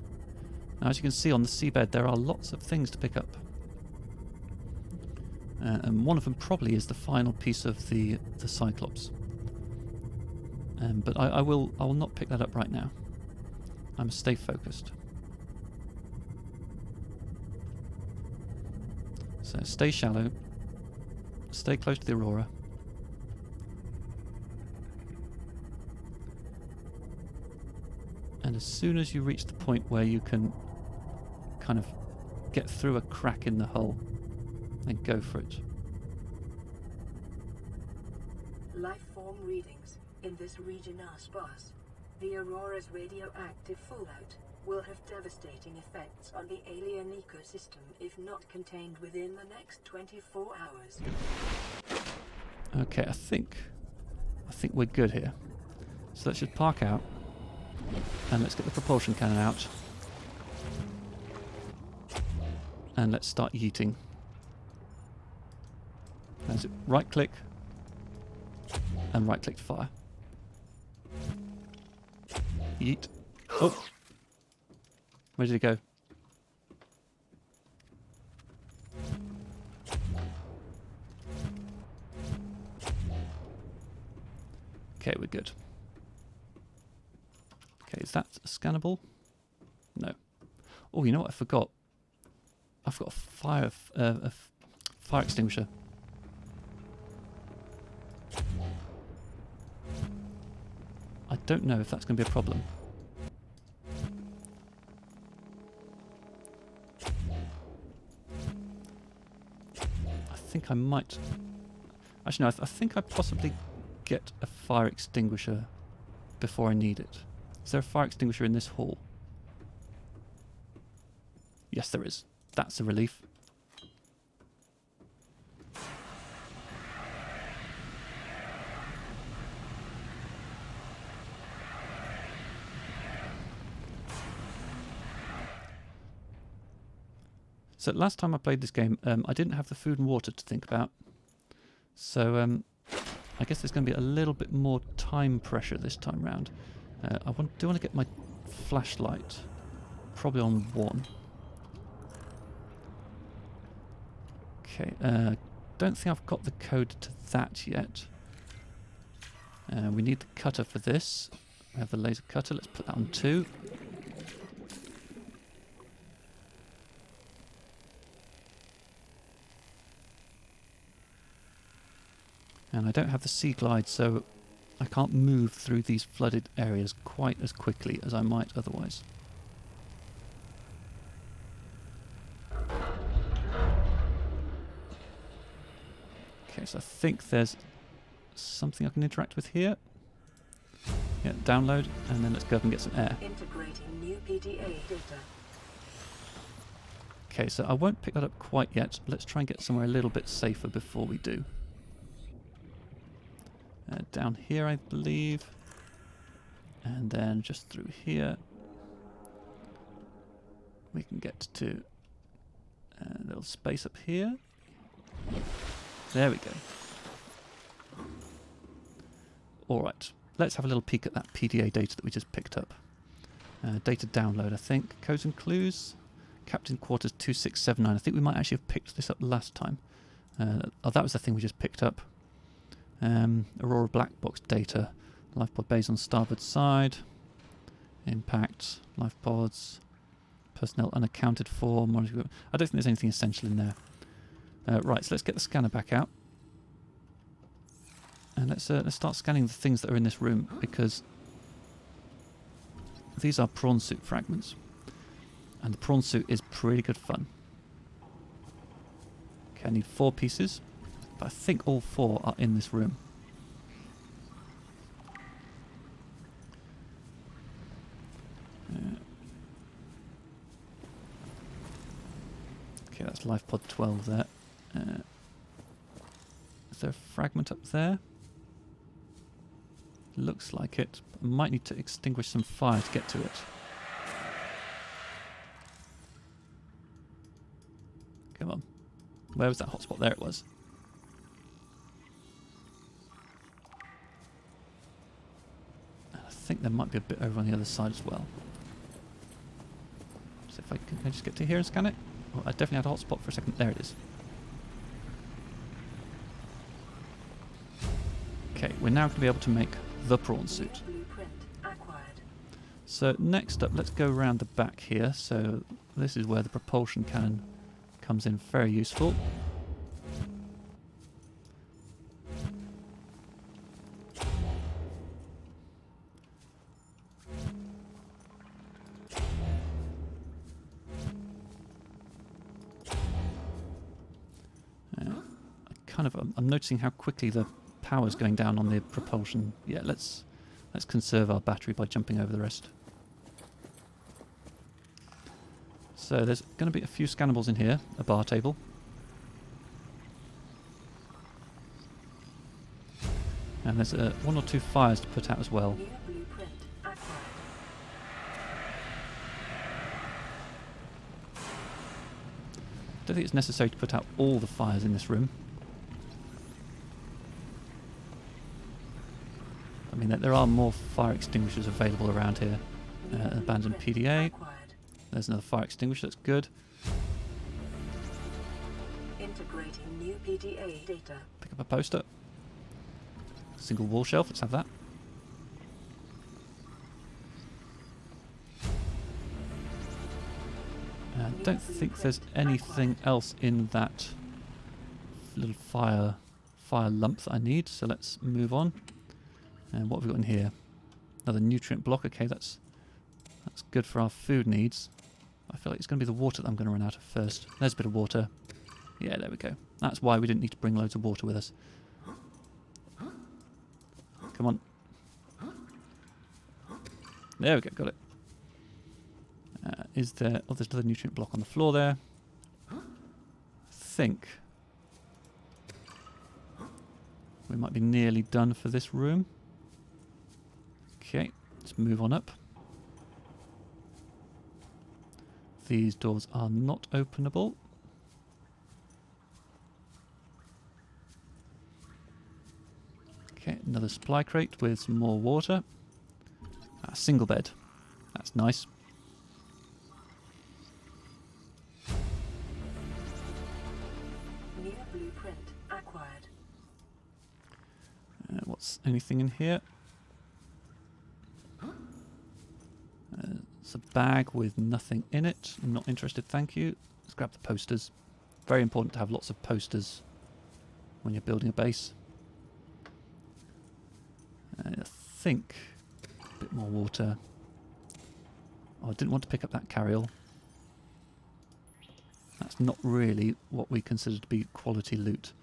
Now, as you can see on the seabed, there are lots of things to pick up. And one of them probably is the final piece of the Cyclops. But I will not pick that up right now. I must stay focused. So stay shallow. Stay close to the Aurora. And as soon as you reach the point where you can kind of get through a crack in the hull, then go for it. Life form readings in this region are sparse. The Aurora's radioactive fallout will have devastating effects on the alien ecosystem if not contained within the next 24 hours. Okay, I think we're good here. So let's just park out and let's get the propulsion cannon out. And let's start yeeting. That's it. Right click and right click to fire. Yeet. Oh! Where did it go? Okay, we're good. Okay, is that scannable? No. Oh, you know what I forgot? I've got a fire extinguisher. I don't know if that's going to be a problem. I think I might... Actually, no, I think I possibly get a fire extinguisher before I need it. Is there a fire extinguisher in this hall? Yes, there is. That's a relief. So last time I played this game, I didn't have the food and water to think about. So I guess there's going to be a little bit more time pressure this time round. I do want to get my flashlight probably on 1. Okay, don't think I've got the code to that yet. We need the cutter for this. We have the laser cutter, let's put that on 2. And I don't have the sea glide, so I can't move through these flooded areas quite as quickly as I might otherwise. Okay, so I think there's something I can interact with here. Yeah, download, and then let's go up and get some air. Integrating new PDA data. Okay, so I won't pick that up quite yet. Let's try and get somewhere a little bit safer before we do. Down here, I believe. And then just through here, we can get to a little space up here. There we go. Alright, let's have a little peek at that PDA data that we just picked up. Data download, I think. Codes and clues. Captain Quarters 2679. I think we might actually have picked this up last time. Oh, that was the thing we just picked up. Aurora black box data. Life pod bays on starboard side. Impact. Life pods. Personnel unaccounted for. I don't think there's anything essential in there. Right, so let's get the scanner back out. And let's start scanning the things that are in this room, because these are prawn suit fragments. And the prawn suit is pretty good fun. Okay, I need 4 pieces, but I think all 4 are in this room. Okay, that's life pod 12 there. Is there a fragment up there? Looks like it. I might need to extinguish some fire to get to it. Come on. Where was that hotspot? There it was. I think there might be a bit over on the other side as well. So if can I just get to here and scan it? Oh, I definitely had a hotspot for a second. There it is. Okay, we're now going to be able to make the prawn suit. So next up, let's go around the back here. So this is where the propulsion cannon comes in very useful. I'm noticing how quickly the power's going down on the propulsion. Yeah, let's conserve our battery by jumping over the rest. So there's going to be a few scannables in here, a bar table. And there's 1 or 2 fires to put out as well. Don't think it's necessary to put out all the fires in this room. I mean, there are more fire extinguishers available around here. Abandoned PDA. There's another fire extinguisher, that's good. Integrating new PDA data. Pick up a poster. Single wall shelf, let's have that. I don't think there's anything else in that little fire lump that I need, so let's move on. And what have we got in here? Another nutrient block. Okay, that's good for our food needs. I feel like it's going to be the water that I'm going to run out of first. There's a bit of water. Yeah, there we go. That's why we didn't need to bring loads of water with us. Come on. There we go, got it. Is there... Oh, there's another nutrient block on the floor there. I think we might be nearly done for this room. Okay, let's move on up. These doors are not openable. Okay, another supply crate with some more water. A single bed. That's nice. New blueprint acquired. What's anything in here? It's a bag with nothing in it. I'm not interested, thank you. Let's grab the posters. Very important to have lots of posters when you're building a base. I think a bit more water. Oh, I didn't want to pick up that carryall. That's not really what we consider to be quality loot.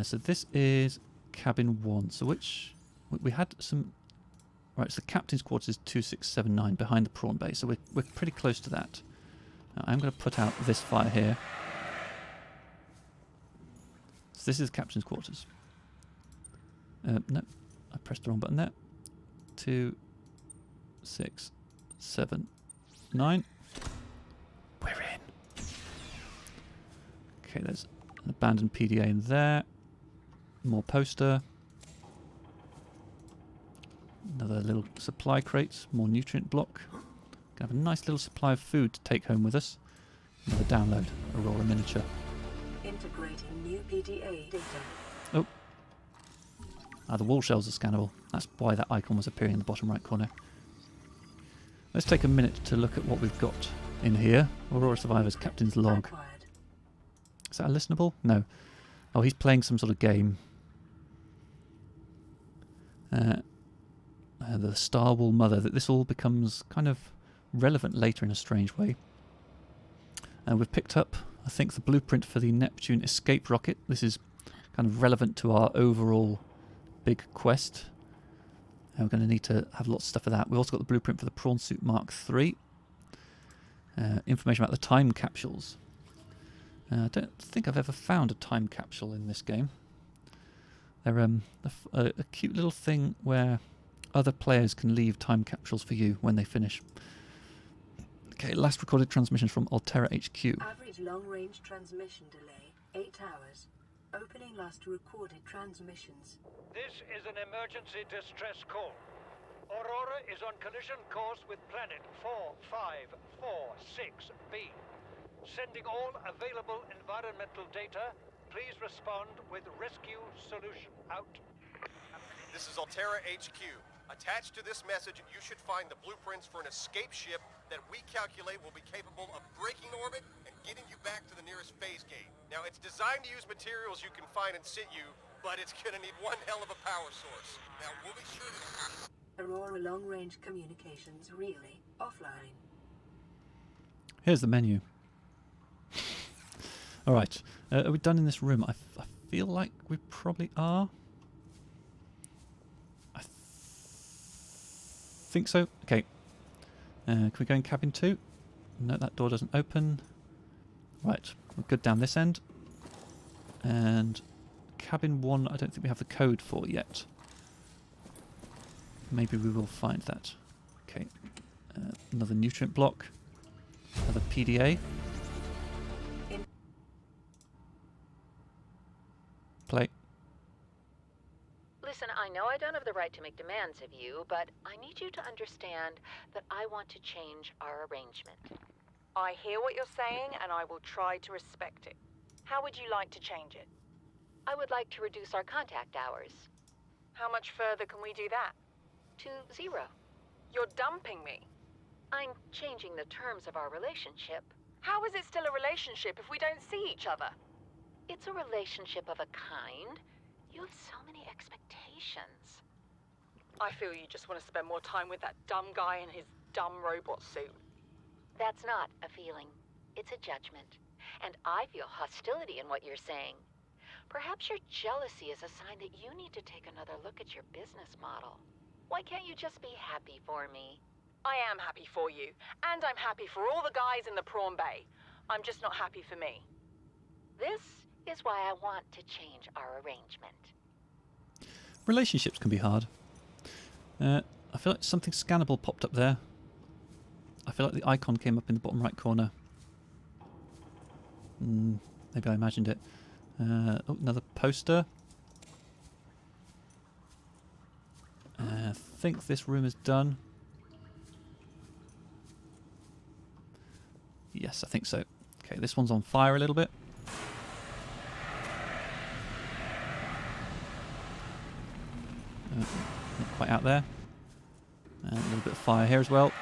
So this is cabin 1. So which... We had some... Right, so the captain's quarters is 2679 behind the prawn base. So we're pretty close to that. Now, I'm going to put out this fire here. So this is the captain's quarters. No, I pressed the wrong button there. 2, 6, 7, 9. We're in. Okay, there's an abandoned PDA in there. More poster. Another little supply crate. More nutrient block. Gonna have a nice little supply of food to take home with us. Another download. Aurora miniature. Integrating new PDA data. Oh. The wall shells are scannable. That's why that icon was appearing in the bottom right corner. Let's take a minute to look at what we've got in here. Aurora Survivors Captain's Log. Acquired. Is that a listenable? No. Oh, he's playing some sort of game. The Star Wall Mother. That this all becomes kind of relevant later in a strange way. We've picked up, I think, the blueprint for the Neptune escape rocket. This is kind of relevant to our overall big quest. We're going to need to have lots of stuff for that. We've also got the blueprint for the Prawn Suit Mark III. Information about the time capsules. I don't think I've ever found a time capsule in this game. They're a cute little thing where other players can leave time capsules for you when they finish. Okay, last recorded transmissions from Altera HQ. Average long-range transmission delay, 8 hours. Opening last recorded transmissions. This is an emergency distress call. Aurora is on collision course with planet 4546b. Sending all available environmental data. Please respond with rescue solution. Out. This is Altera HQ. Attached to this message, you should find the blueprints for an escape ship that we calculate will be capable of breaking orbit and getting you back to the nearest phase gate. Now, it's designed to use materials you can find in situ, but it's gonna need one hell of a power source. Now, we'll be sure to... Aurora long-range communications relay offline. Here's the menu. Alright, are we done in this room? I feel like we probably are. I think so. Okay. Can we go in cabin 2? No, that door doesn't open. Right, we're good down this end. And cabin 1, I don't think we have the code for yet. Maybe we will find that. Okay. Another nutrient block. Another PDA. Play. Listen, I know I don't have the right to make demands of you, but I need you to understand that I want to change our arrangement. I hear what you're saying, and I will try to respect it. How would you like to change it? I would like to reduce our contact hours How much further can we do that? to 0. You're dumping me. I'm changing the terms of our relationship. How is it still a relationship if we don't see each other? It's a relationship of a kind. You have so many expectations. I feel you just want to spend more time with that dumb guy in his dumb robot suit. That's not a feeling. It's a judgment. And I feel hostility in what you're saying. Perhaps your jealousy is a sign that you need to take another look at your business model. Why can't you just be happy for me? I am happy for you, and I'm happy for all the guys in the prawn bay. I'm just not happy for me. This is why I want to change our arrangement. Relationships can be hard. I feel like something scannable popped up there. I feel like the icon came up in the bottom right corner. Maybe I imagined it. Oh, another poster. I think this room is done. Yes, I think so. Okay, this one's on fire a little bit. Not quite out there. And a little bit of fire here as well.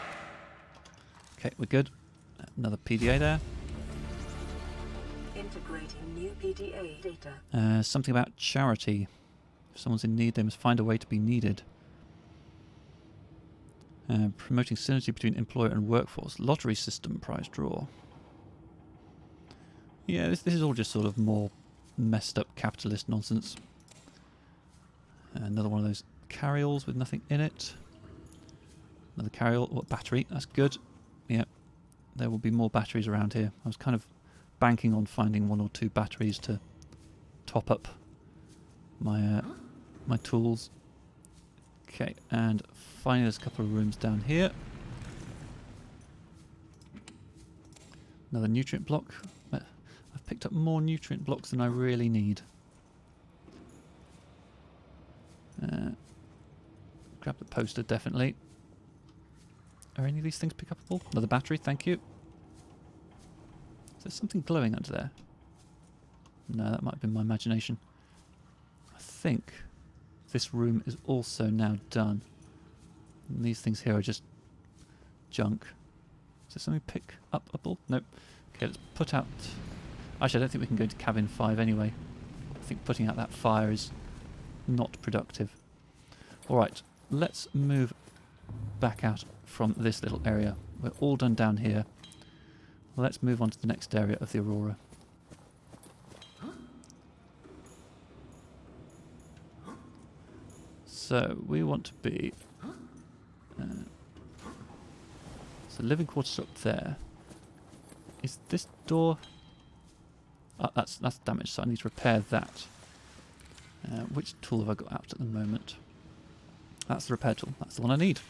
Okay, we're good. Another PDA there. Integrating new PDA data. Something about charity. If someone's in need, they must find a way to be needed. Promoting synergy between employer and workforce. Lottery system prize draw. Yeah, this is all just sort of more messed up capitalist nonsense. Another one of those carryalls with nothing in it. Another carryall. What battery? That's good. Yeah, there will be more batteries around here. I was kind of banking on finding 1 or 2 batteries to top up my my tools. Okay, and finally there's a couple of rooms down here. Another nutrient block. I've picked up more nutrient blocks than I really need. Grab the poster, definitely. Are any of these things pickupable? Another battery, thank you. Is there something glowing under there? No, that might have been my imagination. I think this room is also now done. And these things here are just junk. Is there something pick upable? Nope. Okay, let's put out... Actually, I don't think we can go into cabin 5 anyway. I think putting out that fire is not productive. Alright, let's move back out from this little area. We're all done down here. Let's move on to the next area of the Aurora. So, we want to be... so, living quarters up there. Is this door... that's damaged, so I need to repair that. Which tool have I got out at the moment? That's the repair tool. That's the one I need.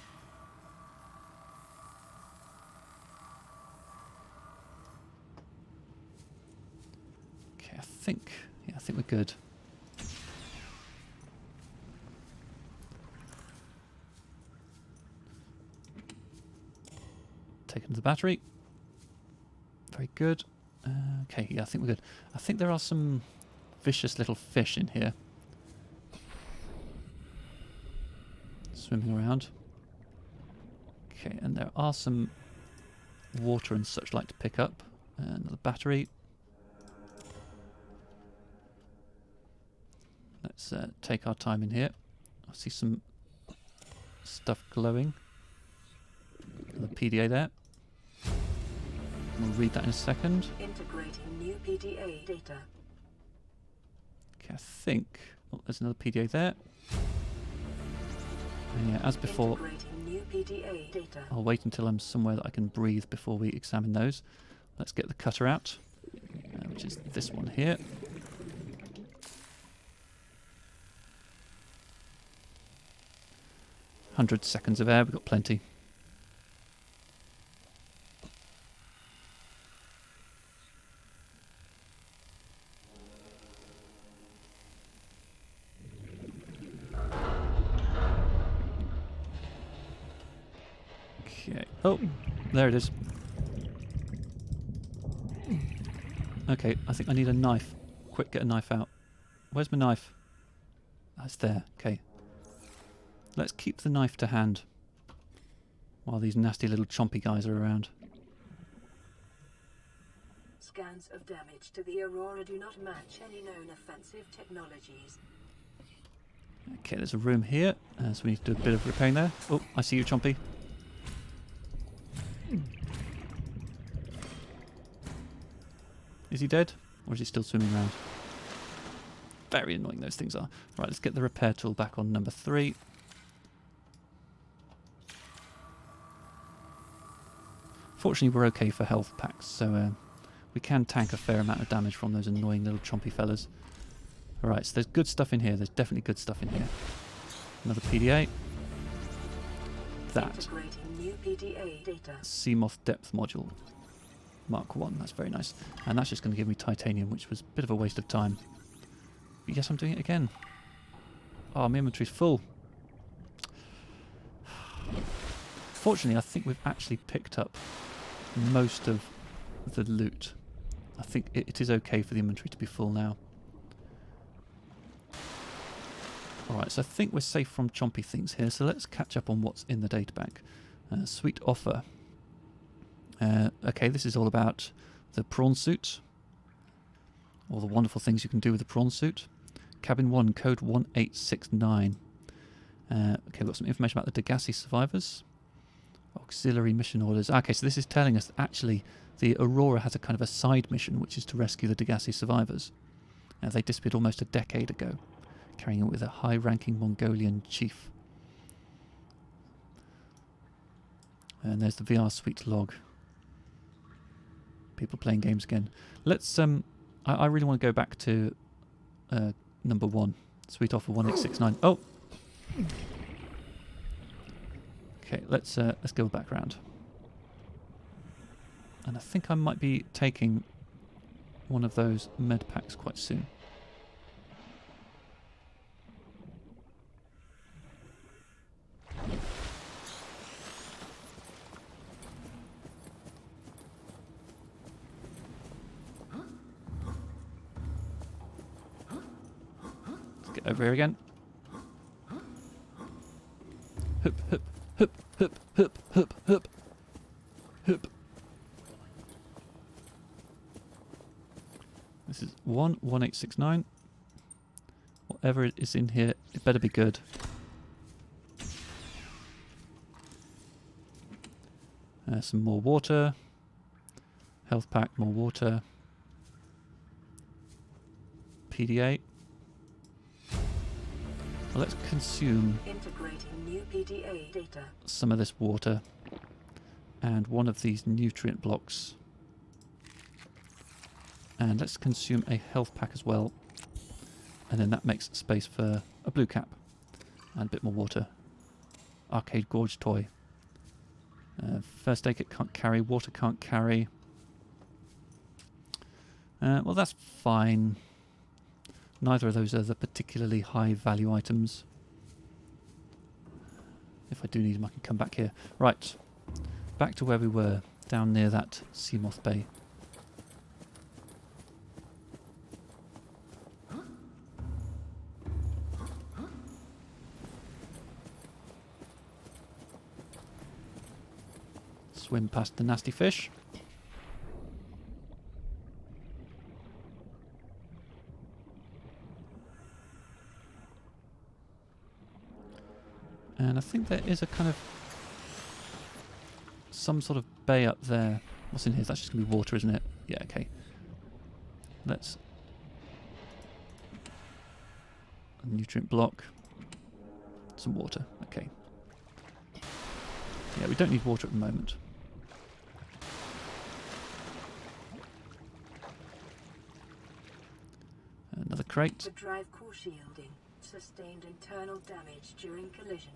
Okay, I think we're good. Taken the battery. Very good. Okay, yeah, I think we're good. I think there are some vicious little fish in here. Swimming around. Okay, and there are some water and such like to pick up. Another battery. Let's take our time in here. I see some stuff glowing. Another PDA there. We'll read that in a second. Integrating new PDA data. Okay, I think... Oh, there's another PDA there. And yeah, as before, New PDA data. I'll wait until I'm somewhere that I can breathe before we examine those. Let's get the cutter out, which is this one here. "100 seconds of air, we've got plenty." Okay. Oh, there it is. Okay, I think I need a knife. Quick, get a knife out. Where's my knife? That's there. Okay. Let's keep the knife to hand while these nasty little chompy guys are around. Scans of damage to the Aurora do not match any known offensive technologies. Okay, there's a room here, so we need to do a bit of repairing there. Oh, I see you, chompy. Is he dead? Or is he still swimming around? Very annoying those things are. Right, let's get the repair tool back on number 3. Fortunately, we're okay for health packs, so we can tank a fair amount of damage from those annoying little chompy fellas. Alright, so there's good stuff in here. There's definitely good stuff in here. Another PDA. That. Integrating new PDA data. Seamoth depth module. Mark 1, that's very nice. And that's just going to give me titanium, which was a bit of a waste of time. But yes, I'm doing it again. Oh, my inventory's full. Fortunately, I think we've actually picked up most of the loot. I think it is okay for the inventory to be full now. Alright, so I think we're safe from chompy things here, so let's catch up on what's in the databank. Sweet offer. Okay, this is all about the prawn suit. All the wonderful things you can do with the prawn suit. Cabin 1, code 1869. Okay, we've got some information about the Degassi survivors. Auxiliary mission orders. Okay, so this is telling us that actually the Aurora has a kind of a side mission, which is to rescue the Degassi survivors. They disappeared almost a decade ago, carrying it with a high-ranking Mongolian chief. And there's the VR suite log. People playing games again. Let's I really want to go back to number 1. Sweet offer 1869. Oh. Okay, let's go back round. And I think I might be taking one of those med packs quite soon. Over here again. Hup, hup, hup, hup, hup, hup, hup. Hup. This is 11869. Whatever is in here, it better be good. Some more water. Health pack, more water. PDA. Well, let's consume Integrating new PDA data. some of this water and one of these nutrient blocks. And let's consume a health pack as well. And then that makes space for a blue cap and a bit more water. Arcade Gorge toy. First aid kit can't carry, water can't carry. Well, that's fine. Neither of those are the particularly high value items. If I do need them, I can come back here. Right, back to where we were, down near that Seamoth Bay. Swim past the nasty fish. And I think there is a kind of some sort of bay up there. What's in here? That's just going to be water, isn't it? Yeah, okay. Let's... a nutrient block. Some water. Okay. Yeah, we don't need water at the moment. Another crate. The drive core shielding sustained internal damage during collision.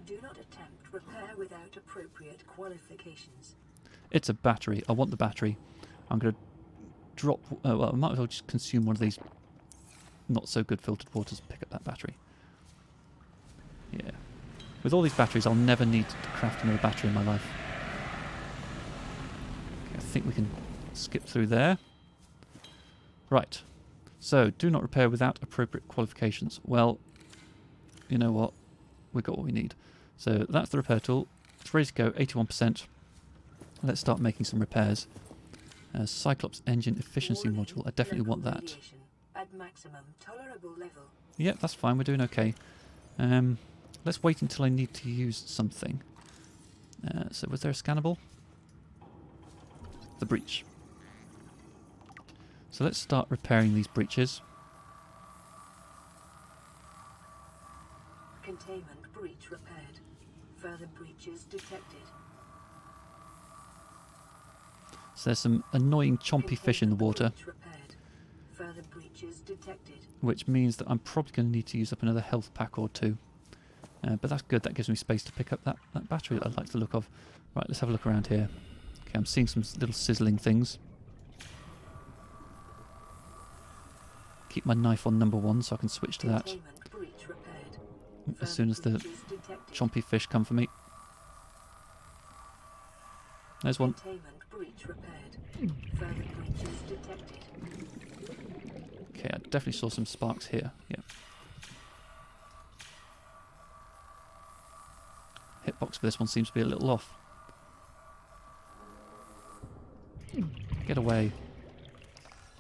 Do not attempt repair without appropriate qualifications. It's a battery. I want the battery. I'm going to drop... well, I might as well just consume one of these not so good filtered waters and pick up that battery. Yeah. With all these batteries, I'll never need to craft another battery in my life. Okay, I think we can skip through there. Right. So, do not repair without appropriate qualifications. Well, you know what? We've got what we need. So, that's the repair tool. It's ready to go, 81%. Let's start making some repairs. Cyclops engine efficiency module. I definitely want that. At maximum tolerable level. Yep, that's fine. We're doing okay. Let's wait until I need to use something. So, was there a scannable? The breach. So let's start repairing these breaches. Containment breach repaired. Further breaches detected. So there's some annoying chompy fish in the water, Further breaches detected. which means that I'm probably going to need to use up another health pack or two. But that's good, that gives me space to pick up that battery that I like the look of. Right, let's have a look around here. Okay, I'm seeing some little sizzling things. Keep my knife on number 1 so I can switch to that as soon as the chompy fish come for me. There's one. Okay, I definitely saw some sparks here. Yeah. Hitbox for this one seems to be a little off. Get away.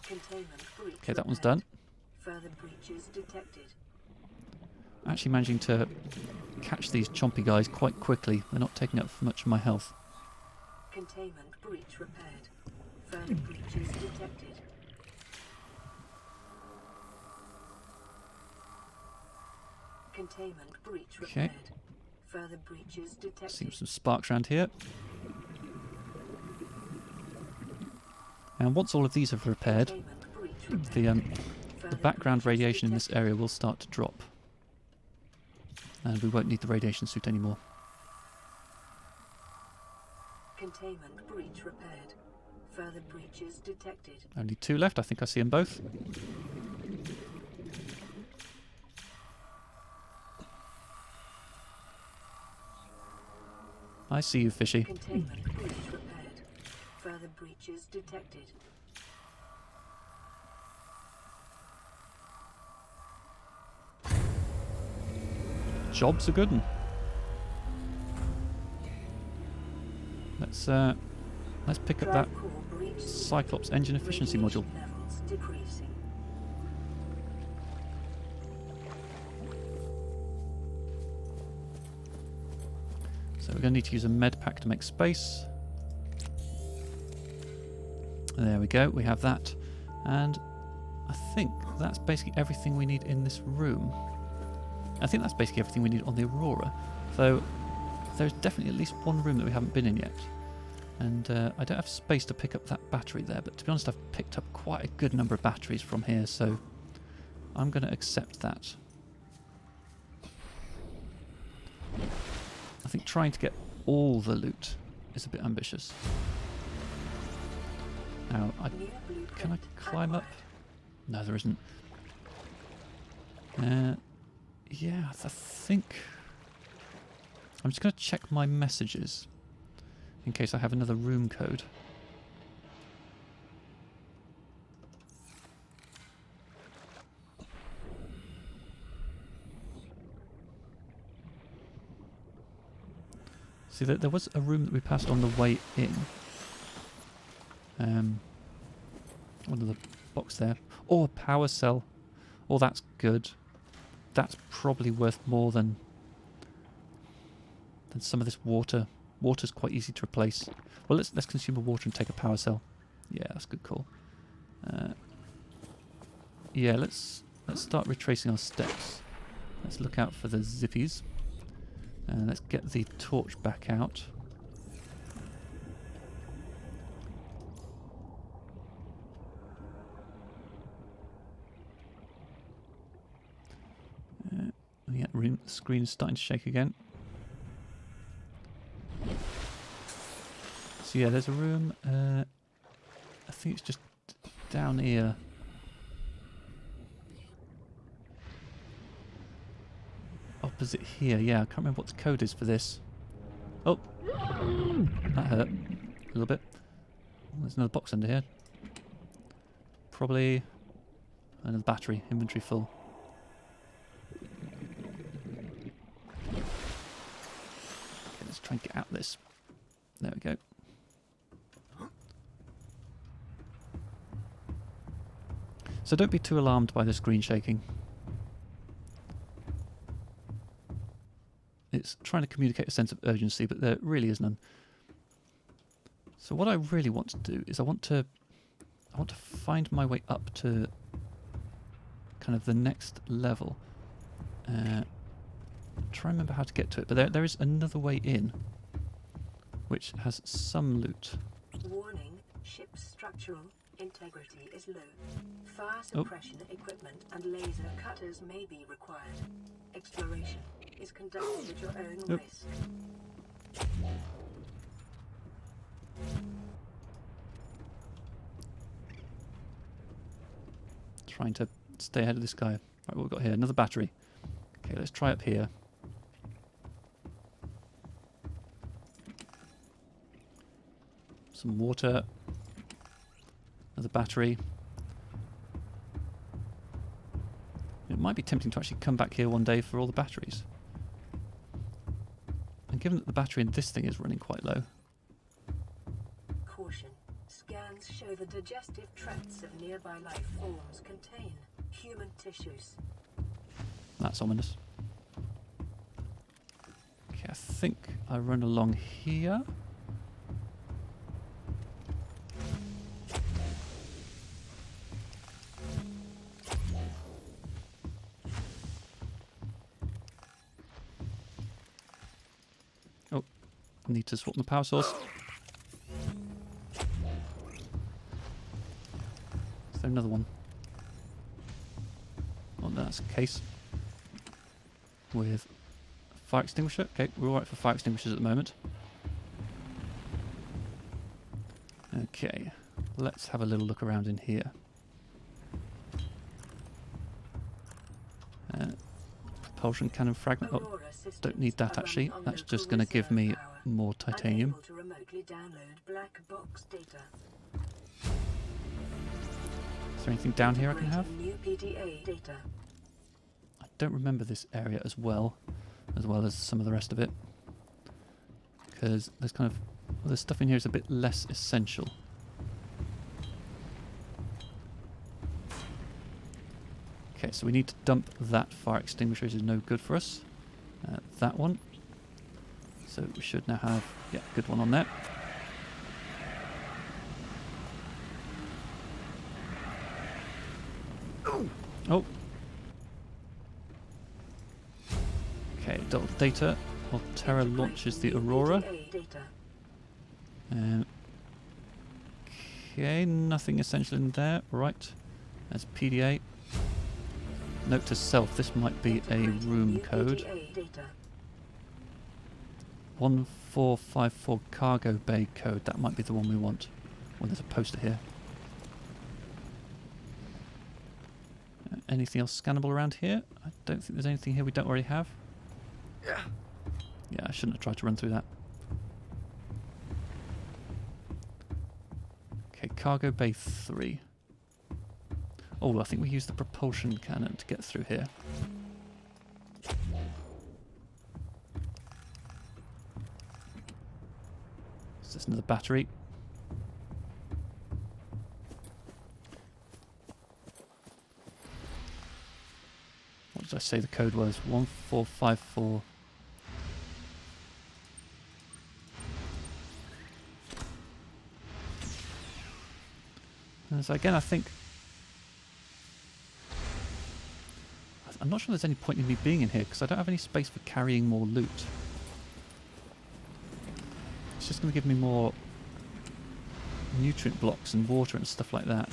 Okay, that one's done. Further breaches detected. Actually managing to catch these chompy guys quite quickly. They're not taking up much of my health. Containment breach repaired. Further breaches detected. Containment breach repaired. Further breaches detected. Seeing some sparks around here. And once all of these have repaired, the background radiation in this area will start to drop. And we won't need the radiation suit anymore. Containment breach repaired. Further breaches detected. Only 2 left. I think I see them both. I see you, fishy. Containment breach repaired. Further breaches detected. Job's a good one. Let's Let's pick up that Drive core breach Cyclops engine efficiency module. radiation levels decreasing. So we're going to need to use a med pack to make space. There we go, we have that. And I think that's basically everything we need in this room. I think that's basically everything we need on the Aurora. So there's definitely at least one room that we haven't been in yet. And I don't have space to pick up that battery there, but to be honest I've picked up quite a good number of batteries from here, so I'm going to accept that. I think trying to get all the loot is a bit ambitious. Now, can I climb up? No, there isn't. Yeah, I think... I'm just going to check my messages in case I have another room code. See, there was a room that we passed on the way in. One of the box there. Oh, a power cell. Oh, that's good. That's probably worth more than some of this water. Water's quite easy to replace. Well, let's consume a water and take a power cell. Yeah, that's a good call. Yeah, let's start retracing our steps. Let's look out for the zippies. Let's get the torch back out. Yeah, the screen is starting to shake again. So yeah, there's a room. I think it's just down here. Opposite here, yeah. I can't remember what the code is for this. Oh, that hurt a little bit. Oh, there's another box under here. Probably another battery. Inventory full. Okay, let's try and get out of this. There we go. So don't be too alarmed by the screen shaking. It's trying to communicate a sense of urgency, but there really is none. So what I really want to do is I want to find my way up to kind of the next level. Try and remember how to get to it, but there is another way in, which has some loot. Warning, ship's structural integrity is low. Fire suppression equipment and laser cutters may be required. Exploration is conducted at your own risk. Trying to stay ahead of this guy. Right, what we've got here, another battery. Okay, let's try up here. Some water. Another battery. It might be tempting to actually come back here one day for all the batteries. And given that the battery in this thing is running quite low. Caution. Scans show the digestive tracts of nearby life forms contain human tissues. That's ominous. Okay, I think I run along here. Oh, I need to swap my power source. Is there another one? Oh, no, that's a case. With fire extinguisher. Okay, we're alright for fire extinguishers at the moment. Okay, let's have a little look around in here. Propulsion cannon fragment. Oh, don't need that actually. That's just going to give me more titanium. To remotely download black box data. Is there anything down here I can have? New PDA data. I don't remember this area as well as some of the rest of it. Because there's kind of Well, the stuff in here is a bit less essential. Okay, so we need to dump that fire extinguisher, which is no good for us. That one. So we should now have, yeah, a good one on there. Oh. Okay, data. Terra launches the Aurora. Okay, nothing essential in there. Right. There's PDA. Note to self, this might be a room code. 1454 cargo bay code. That might be the one we want. Well, there's a poster here. Anything else scannable around here? I don't think there's anything here we don't already have. Yeah, I shouldn't have tried to run through that. Okay, cargo bay 3. Oh, I think we used the propulsion cannon to get through here. Is this another battery? What did I say the code was? 1454. And so again, I think... I'm not sure there's any point in me being in here, because I don't have any space for carrying more loot. It's just going to give me more nutrient blocks and water and stuff like that.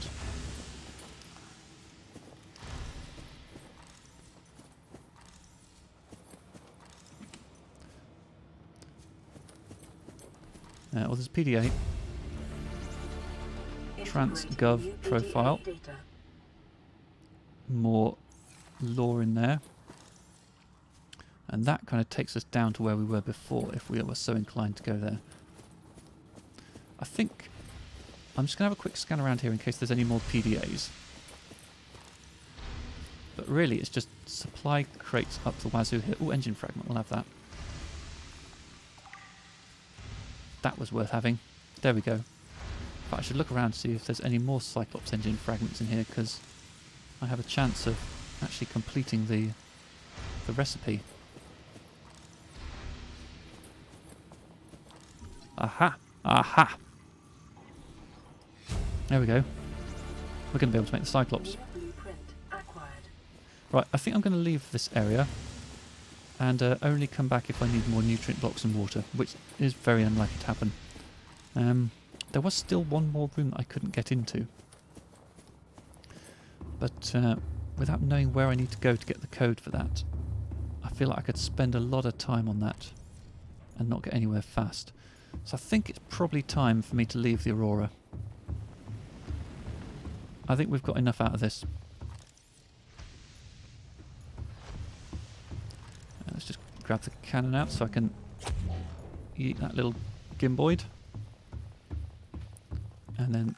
Well, there's PDA. Trans.gov profile. More lore in there. And that kind of takes us down to where we were before, if we were so inclined to go there. I think I'm just going to have a quick scan around here in case there's any more PDAs. But really, it's just supply crates up the wazoo here. Oh, engine fragment, we'll have that. That was worth having. There we go. But I should look around to see if there's any more Cyclops engine fragments in here, because I have a chance of actually completing the recipe. Aha! Aha! There we go. We're going to be able to make the Cyclops. Right, I think I'm going to leave this area and only come back if I need more nutrient blocks and water, which is very unlikely to happen. There was still one more room that I couldn't get into. But without knowing where I need to go to get the code for that, I feel like I could spend a lot of time on that and not get anywhere fast. So I think it's probably time for me to leave the Aurora. I think we've got enough out of this. Let's just grab the cannon out so I can eat that little gimboid. And then,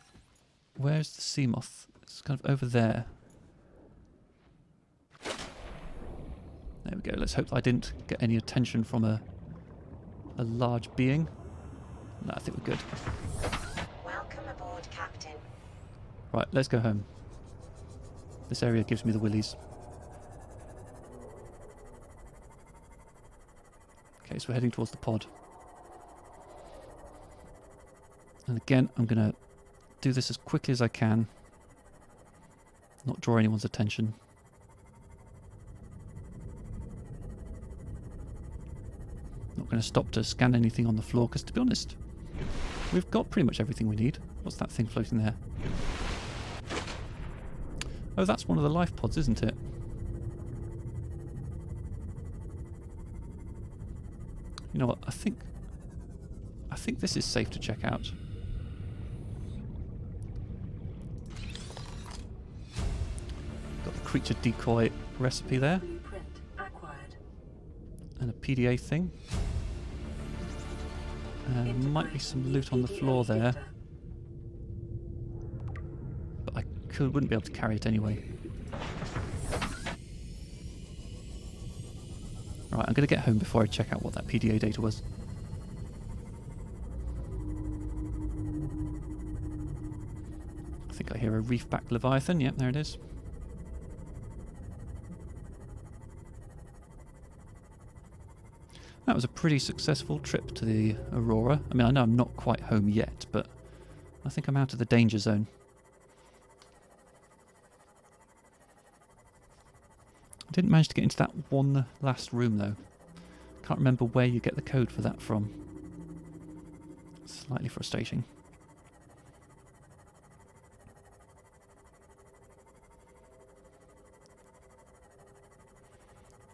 where's the sea moth? It's kind of over there. There we go. Let's hope I didn't get any attention from a large being. No, I think we're good. Welcome aboard, Captain. Right, let's go home. This area gives me the willies. Okay, so we're heading towards the pod. And again, I'm going to do this as quickly as I can. Not draw anyone's attention. Not going to stop to scan anything on the floor, because to be honest, we've got pretty much everything we need. What's that thing floating there? Oh, that's one of the life pods, isn't it? You know what? I think this is safe to check out. Got the creature decoy recipe there. And a PDA thing. Might be some loot on the floor there. But I wouldn't be able to carry it anyway. Right, I'm going to get home before I check out what that PDA data was. I think I hear a reef-back Leviathan. Yep, there it is. That was a pretty successful trip to the Aurora. I mean, I know I'm not quite home yet, but I think I'm out of the danger zone. I didn't manage to get into that one last room, though. Can't remember where you get the code for that from. Slightly frustrating.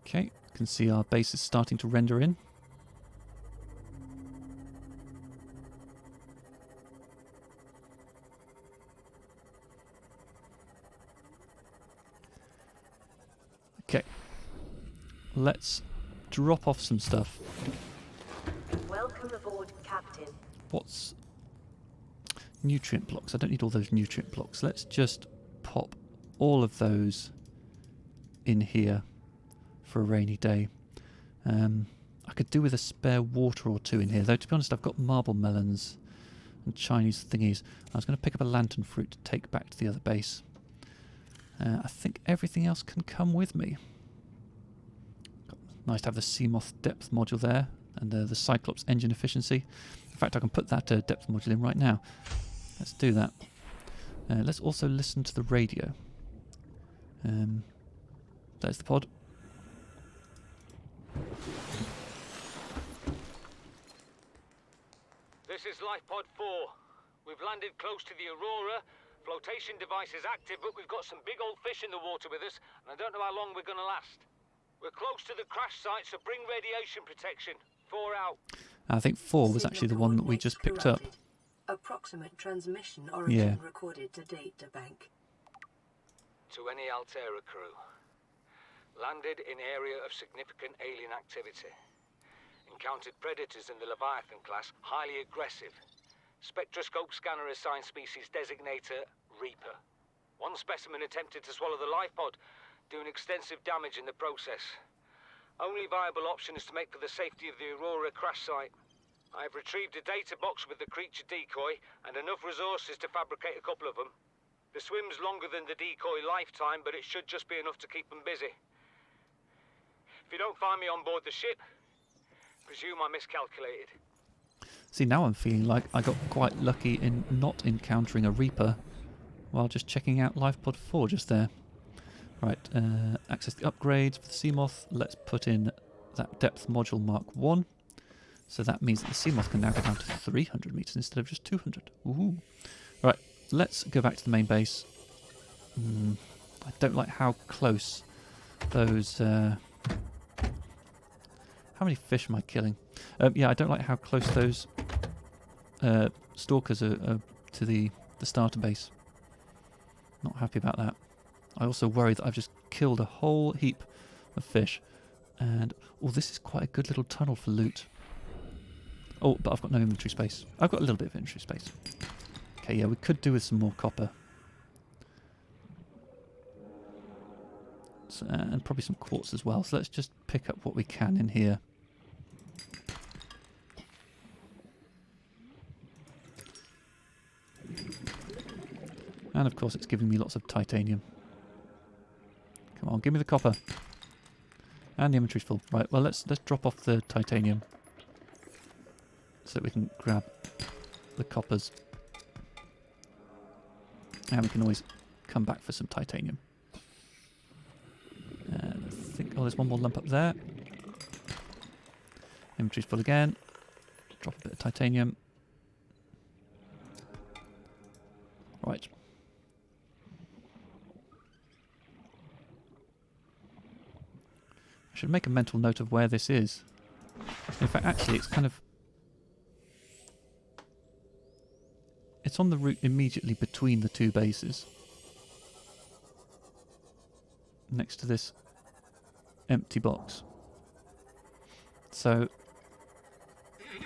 Okay, you can see our base is starting to render in. Okay, let's drop off some stuff. Welcome aboard, Captain. What's nutrient blocks? I don't need all those nutrient blocks. Let's just pop all of those in here for a rainy day. I could do with a spare water or two in here, though to be honest I've got marble melons and Chinese thingies. I was going to pick up a lantern fruit to take back to the other base. I think everything else can come with me. Nice to have the Seamoth depth module there, and the Cyclops engine efficiency. In fact, I can put that depth module in right now. Let's do that. Let's also listen to the radio. There's the pod. This is Life Pod 4. We've landed close to the Aurora. Flotation device is active, but we've got some big old fish in the water with us, and I don't know how long we're going to last. We're close to the crash site, so bring radiation protection. 4 out. I think 4 was actually the one that we just picked up. Approximate transmission origin recorded to data bank. To any Altera crew. Landed in area of significant alien activity. Encountered predators in the Leviathan class, highly aggressive. Spectroscope scanner assigned species designator Reaper. One specimen attempted to swallow the life pod, doing extensive damage in the process. Only viable option is to make for the safety of the Aurora crash site. I have retrieved a data box with the creature decoy and enough resources to fabricate a couple of them. The swim's longer than the decoy lifetime, but it should just be enough to keep them busy. If you don't find me on board the ship, presume I miscalculated. See, now I'm feeling like I got quite lucky in not encountering a Reaper while just checking out LifePod 4 just there. Right, access the upgrades for the Seamoth. Let's put in that depth module Mark 1. So that means that the Seamoth can now go down to 300 meters instead of just 200. Ooh. Right, let's go back to the main base. I don't like how close those... How many fish am I killing? Yeah, I don't like how close those stalkers are to the starter base. Not happy about that. I also worry that I've just killed a whole heap of fish. And, oh, this is quite a good little tunnel for loot. Oh, but I've got no inventory space. I've got a little bit of inventory space. Okay, yeah, we could do with some more copper. So, and probably some quartz as well. So let's just pick up what we can in here. And of course it's giving me lots of titanium. Come on, give me the copper. And the inventory's full. Right, well let's drop off the titanium so that we can grab the coppers. And we can always come back for some titanium. And I think, oh, there's one more lump up there. Inventory's full again. Drop a bit of titanium. Right. I should make a mental note of where this is. In fact, actually, it's kind of... It's on the route immediately between the two bases. Next to this empty box. So,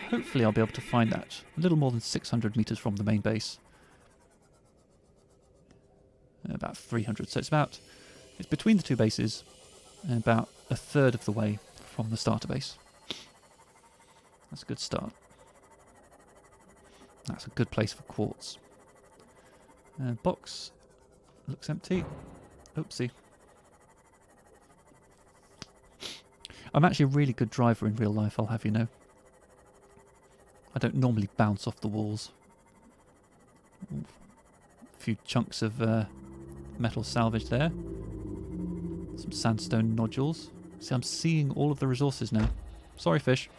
hopefully I'll be able to find that. A little more than 600 meters from the main base. About 300. So it's between the two bases and about a third of the way from the starter base. That's a good start. That's a good place for quartz. Box looks empty. Oopsie. I'm actually a really good driver in real life, I'll have you know. I don't normally bounce off the walls. Ooh. A few chunks of metal salvage there. Some sandstone nodules. See, I'm seeing all of the resources now. Sorry, fish.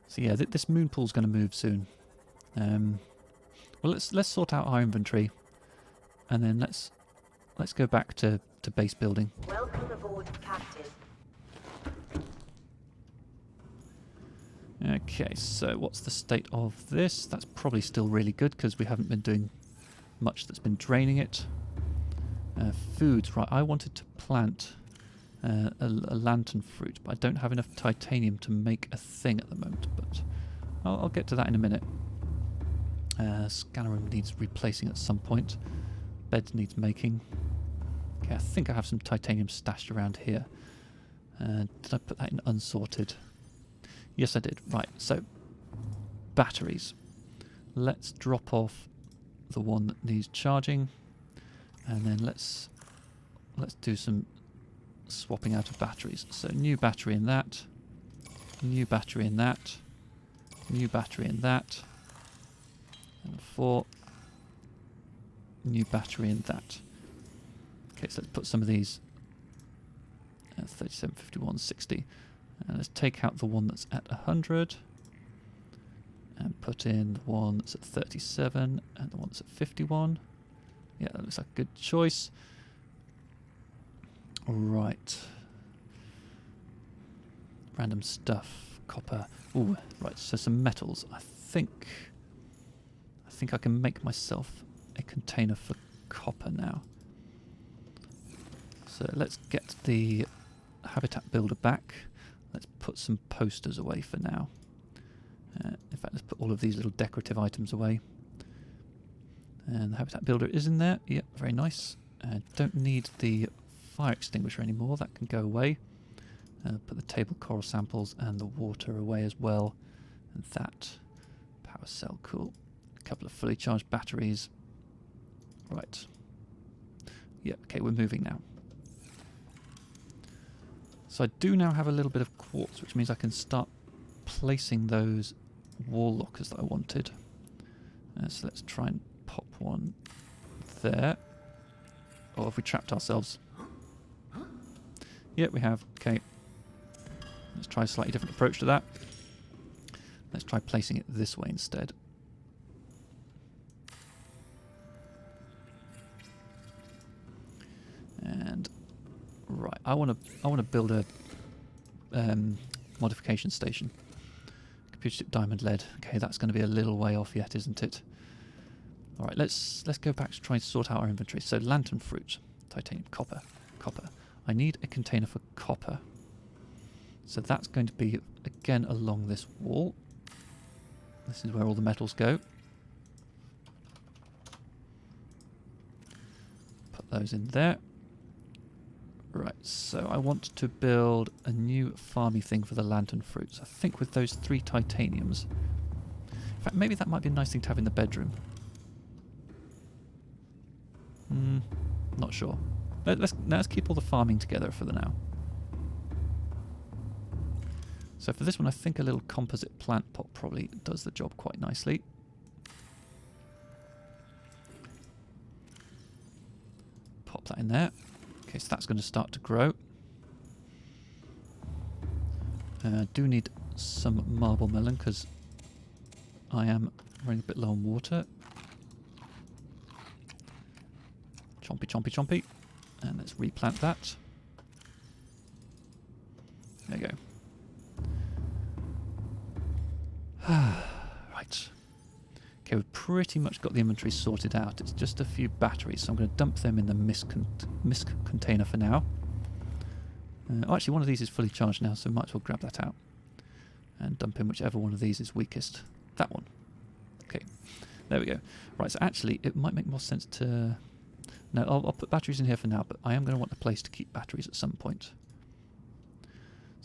So yeah, this moon pool's going to move soon. Well, let's sort out our inventory, and then let's go back to base building. Welcome aboard, Captain. Okay, so what's the state of this? That's probably still really good because we haven't been doing much that's been draining it. Foods, right? I wanted to plant a lantern fruit, but I don't have enough titanium to make a thing at the moment. But I'll get to that in a minute. Scanner room needs replacing at some point. Bed needs making. Okay, I think I have some titanium stashed around here. Did I put that in unsorted? Yes, I did. Right, so batteries. Let's drop off the one that needs charging, and then let's do some swapping out of batteries. So new battery in that, new battery in that, new battery in that, and 4, new battery in that. Okay, so let's put some of these 37, 51, 60, and let's take out the one that's at 100 and put in the one that's at 37 and the one that's at 51. Yeah, that looks like a good choice. Right. Random stuff. Copper. Ooh, right, so some metals. I think I can make myself a container for copper now. So let's get the habitat builder back. Let's put some posters away for now. In fact, let's put all of these little decorative items away. And the habitat builder is in there. Yep, very nice. Don't need the fire extinguisher anymore, that can go away. Put the table coral samples and the water away as well. And that power cell, cool. A couple of fully charged batteries. Right. Yep, okay, we're moving now. So I do now have a little bit of quartz, which means I can start placing those wall lockers that I wanted. So let's try and pop one there. Or have we trapped ourselves? Yeah, we have. Okay. Let's try a slightly different approach to that. Let's try placing it this way instead. And right, I want to build a modification station. Computer chip diamond lead. Okay, that's going to be a little way off yet, isn't it? All right, let's go back to try and sort out our inventory. So lantern fruit, titanium, copper. I need a container for copper. So that's going to be, again, along this wall. This is where all the metals go. Put those in there. Right, so I want to build a new farming thing for the lantern fruits. I think with those 3 titaniums. In fact, maybe that might be a nice thing to have in the bedroom. Not sure. Let's keep all the farming together for the now. So for this one, I think a little composite plant pot probably does the job quite nicely. Pop that in there. Okay, so that's going to start to grow. Do need some marble melon because I am running a bit low on water. Chompy, chompy, chompy. And let's replant that. There you go. Right. Okay, we've pretty much got the inventory sorted out. It's just a few batteries, so I'm going to dump them in the misc container for now. Actually, one of these is fully charged now, so might as well grab that out. And dump in whichever one of these is weakest. That one. Okay, there we go. Right, so actually, it might make more sense to... No, I'll put batteries in here for now, but I am going to want a place to keep batteries at some point.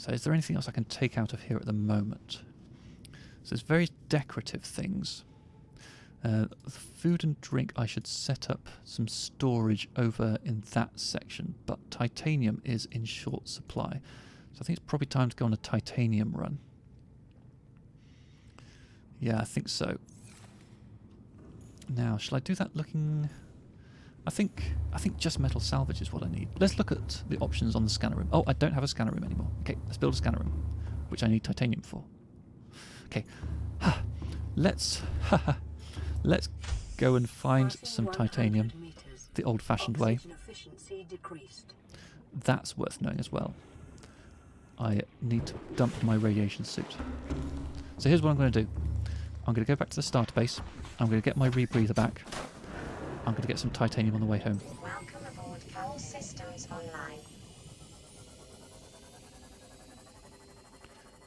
So is there anything else I can take out of here at the moment? So there's very decorative things. The food and drink, I should set up some storage over in that section, but titanium is in short supply. So I think it's probably time to go on a titanium run. Yeah, I think so. Now, shall I do that looking... I think just metal salvage is what I need. Let's look at the options on the scanner room. Oh, I don't have a scanner room anymore. Okay, let's build a scanner room, which I need titanium for. Okay, let's go and find some titanium the old-fashioned way. That's worth knowing as well. I need to dump my radiation suit. So here's what I'm going to do. I'm going to go back to the starter base. I'm going to get my rebreather back. I'm going to get some titanium on the way home. Welcome aboard. All systems online.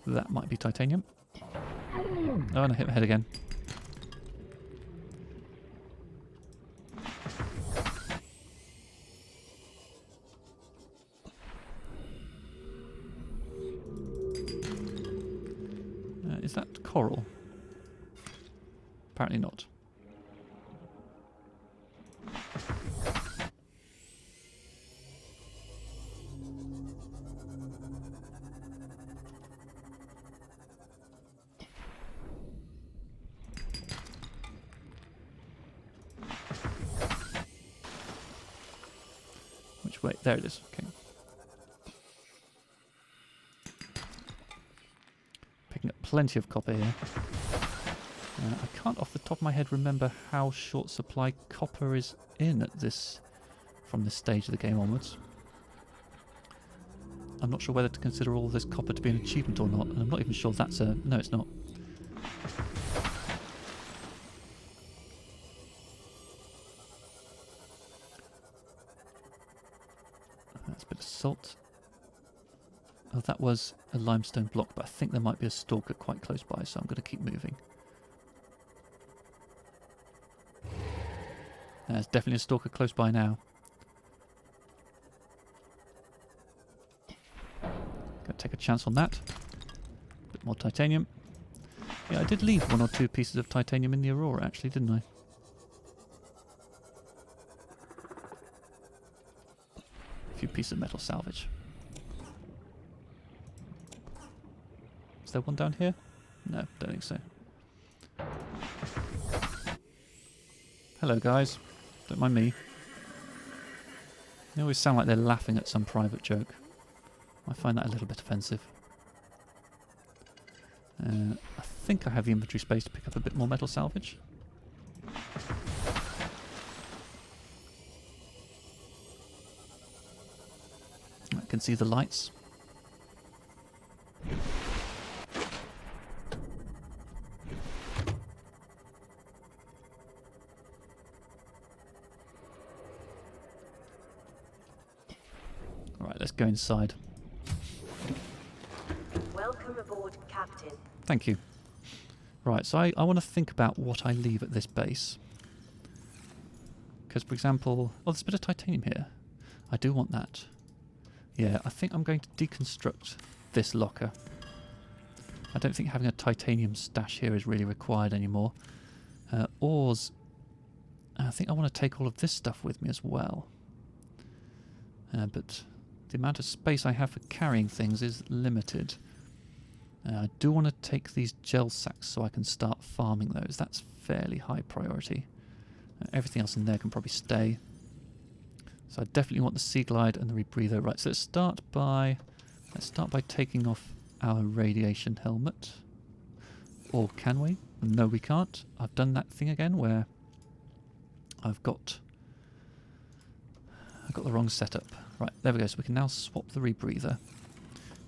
That might be titanium. Oh, and I hit my head again. Is that coral? Apparently not. Which way? There it is. Okay. Picking up plenty of copper here. I can't off the top of my head remember how short supply copper is in at this, from this stage of the game onwards. I'm not sure whether to consider all this copper to be an achievement or not, and I'm not even sure that's a... No, it's not. That's a bit of salt. Oh, that was a limestone block, but I think there might be a stalker quite close by, so I'm going to keep moving. There's definitely a stalker close by now. Gonna take a chance on that. Bit more titanium. Yeah, I did leave 1 or 2 pieces of titanium in the Aurora, actually, didn't I? A few pieces of metal salvage. Is there one down here? No, don't think so. Hello, guys. Don't mind me. They always sound like they're laughing at some private joke. I find that a little bit offensive. I think I have the inventory space to pick up a bit more metal salvage. I can see the lights. Alright, let's go inside. Welcome aboard, Captain. Thank you. Right, so I want to think about what I leave at this base. Because, for example... Oh, there's a bit of titanium here. I do want that. Yeah, I think I'm going to deconstruct this locker. I don't think having a titanium stash here is really required anymore. Ores... I think I want to take all of this stuff with me as well. But the amount of space I have for carrying things is limited. I do want to take these gel sacks so I can start farming those. That's fairly high priority. Everything else in there can probably stay. So I definitely want the Sea Glide and the rebreather. Right, so let's start by taking off our radiation helmet. Or can we? No, we can't. I've done that thing again where I've got the wrong setup. Right, there we go. So we can now swap the rebreather,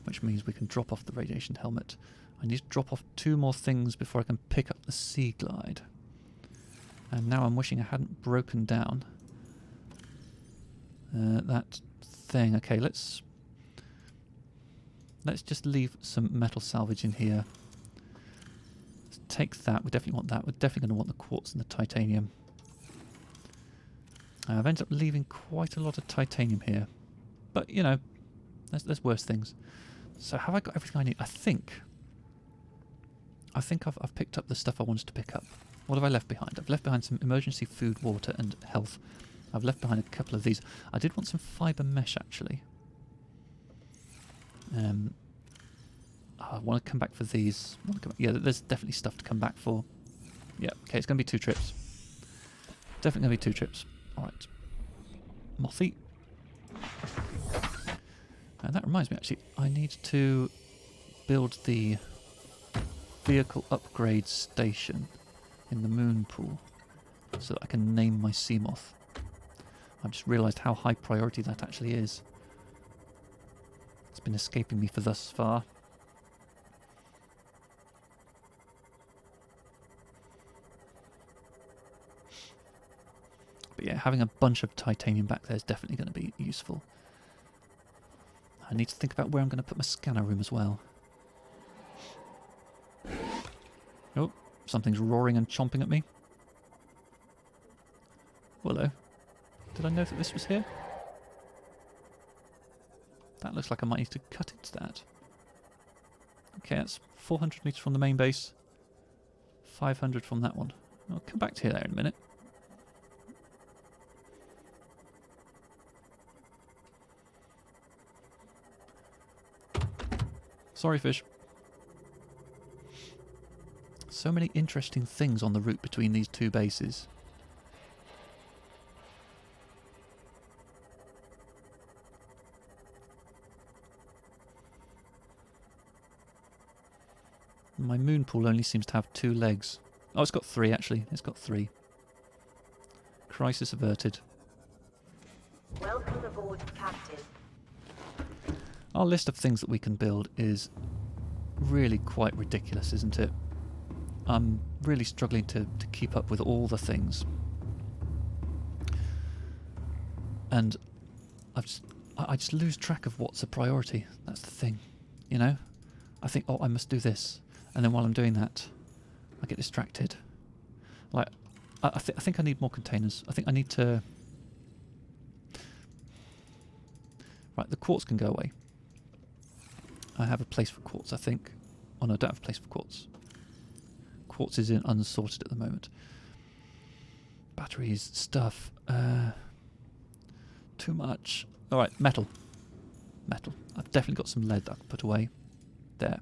which means we can drop off the radiation helmet. I need to drop off 2 more things before I can pick up the Sea Glide. And now I'm wishing I hadn't broken down that thing. Okay, let's just leave some metal salvage in here. Let's take that. We definitely want that. We're definitely going to want the quartz and the titanium. I've ended up leaving quite a lot of titanium here. But, you know, there's worse things. So have I got everything I need? I think I've picked up the stuff I wanted to pick up. What have I left behind? I've left behind some emergency food, water, and health. I've left behind a couple of these. I did want some fibre mesh, actually. I want to come back for these. Yeah, there's definitely stuff to come back for. Yeah, okay, it's going to be 2 trips. Definitely going to be 2 trips. Alright. Mothy. And that reminds me, actually, I need to build the vehicle upgrade station in the moon pool so that I can name my Seamoth. I've just realised how high priority that actually is. It's been escaping me for thus far. But yeah, having a bunch of titanium back there is definitely going to be useful. I need to think about where I'm going to put my scanner room as well. Oh, something's roaring and chomping at me. Hello. Did I know that this was here? That looks like I might need to cut into that. Okay, that's 400 metres from the main base. 500 from that one. I'll come back to you there in a minute. Sorry, fish. So many interesting things on the route between these 2 bases. My moon pool only seems to have 2 legs. Oh, it's got 3 actually. It's got 3. Crisis averted. Welcome aboard, Captain. Our list of things that we can build is really quite ridiculous, isn't it? I'm really struggling to keep up with all the things. And I just lose track of what's a priority. That's the thing, you know? I think, oh, I must do this. And then while I'm doing that, I get distracted. Like, I think I need more containers. I think I need to... Right, the quartz can go away. I have a place for quartz, I think. Oh no, I don't have a place for quartz. Quartz is in unsorted at the moment. Batteries, stuff. Too much. Alright, metal. Metal. I've definitely got some lead that I can put away. There.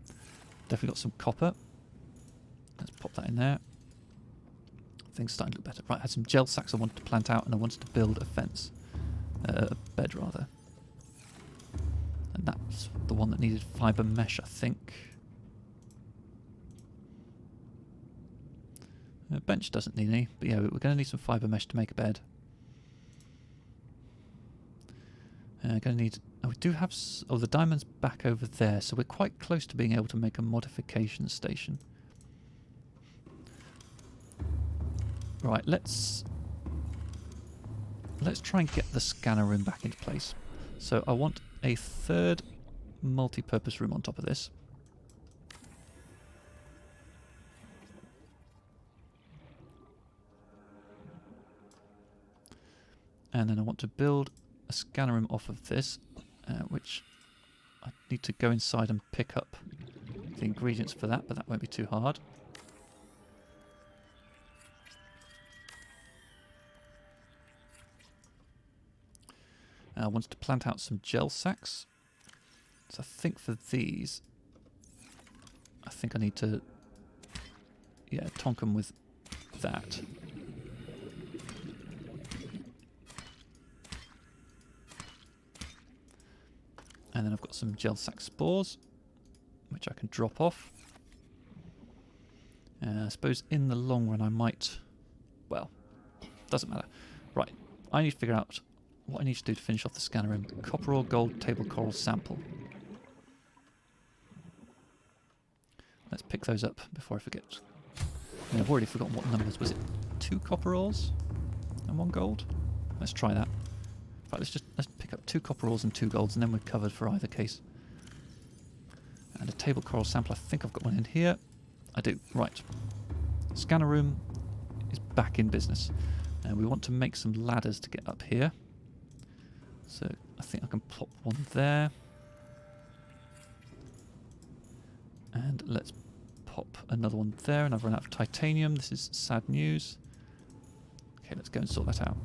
Definitely got some copper. Let's pop that in there. Things starting to look better. Right, I had some gel sacks I wanted to plant out and I wanted to build a fence. A bed, rather. And that's the one that needed fibre mesh, I think. A bench doesn't need any, but yeah, we're going to need some fibre mesh to make a bed. Going to need... Oh, we do have... Oh, the diamond's back over there, so we're quite close to being able to make a modification station. Right, let's try and get the scanner room back into place. So I want a 3rd multi-purpose room on top of this. And then I want to build a scanner room off of this, which I need to go inside and pick up the ingredients for that, but that won't be too hard. I wanted to plant out some gel sacks. So I think for these, I think I need to, yeah, tonk them with that. And then I've got some gel sac spores, which I can drop off. I suppose in the long run I might, well, doesn't matter. Right, I need to figure out what I need to do to finish off the scanner room. Copper ore, gold, table coral sample. Let's pick those up before I forget. I mean, I've already forgotten what numbers. Was it 2 copper ores and 1 gold? Let's try that. Right, let's pick up 2 copper ores and 2 golds, and then we're covered for either case. And a table coral sample. I think I've got one in here. I do. Right. Scanner room is back in business. And we want to make some ladders to get up here. So I think I can plop one there. And let's pop another one there, and I've run out of titanium. This is sad news. Okay, let's go and sort that out.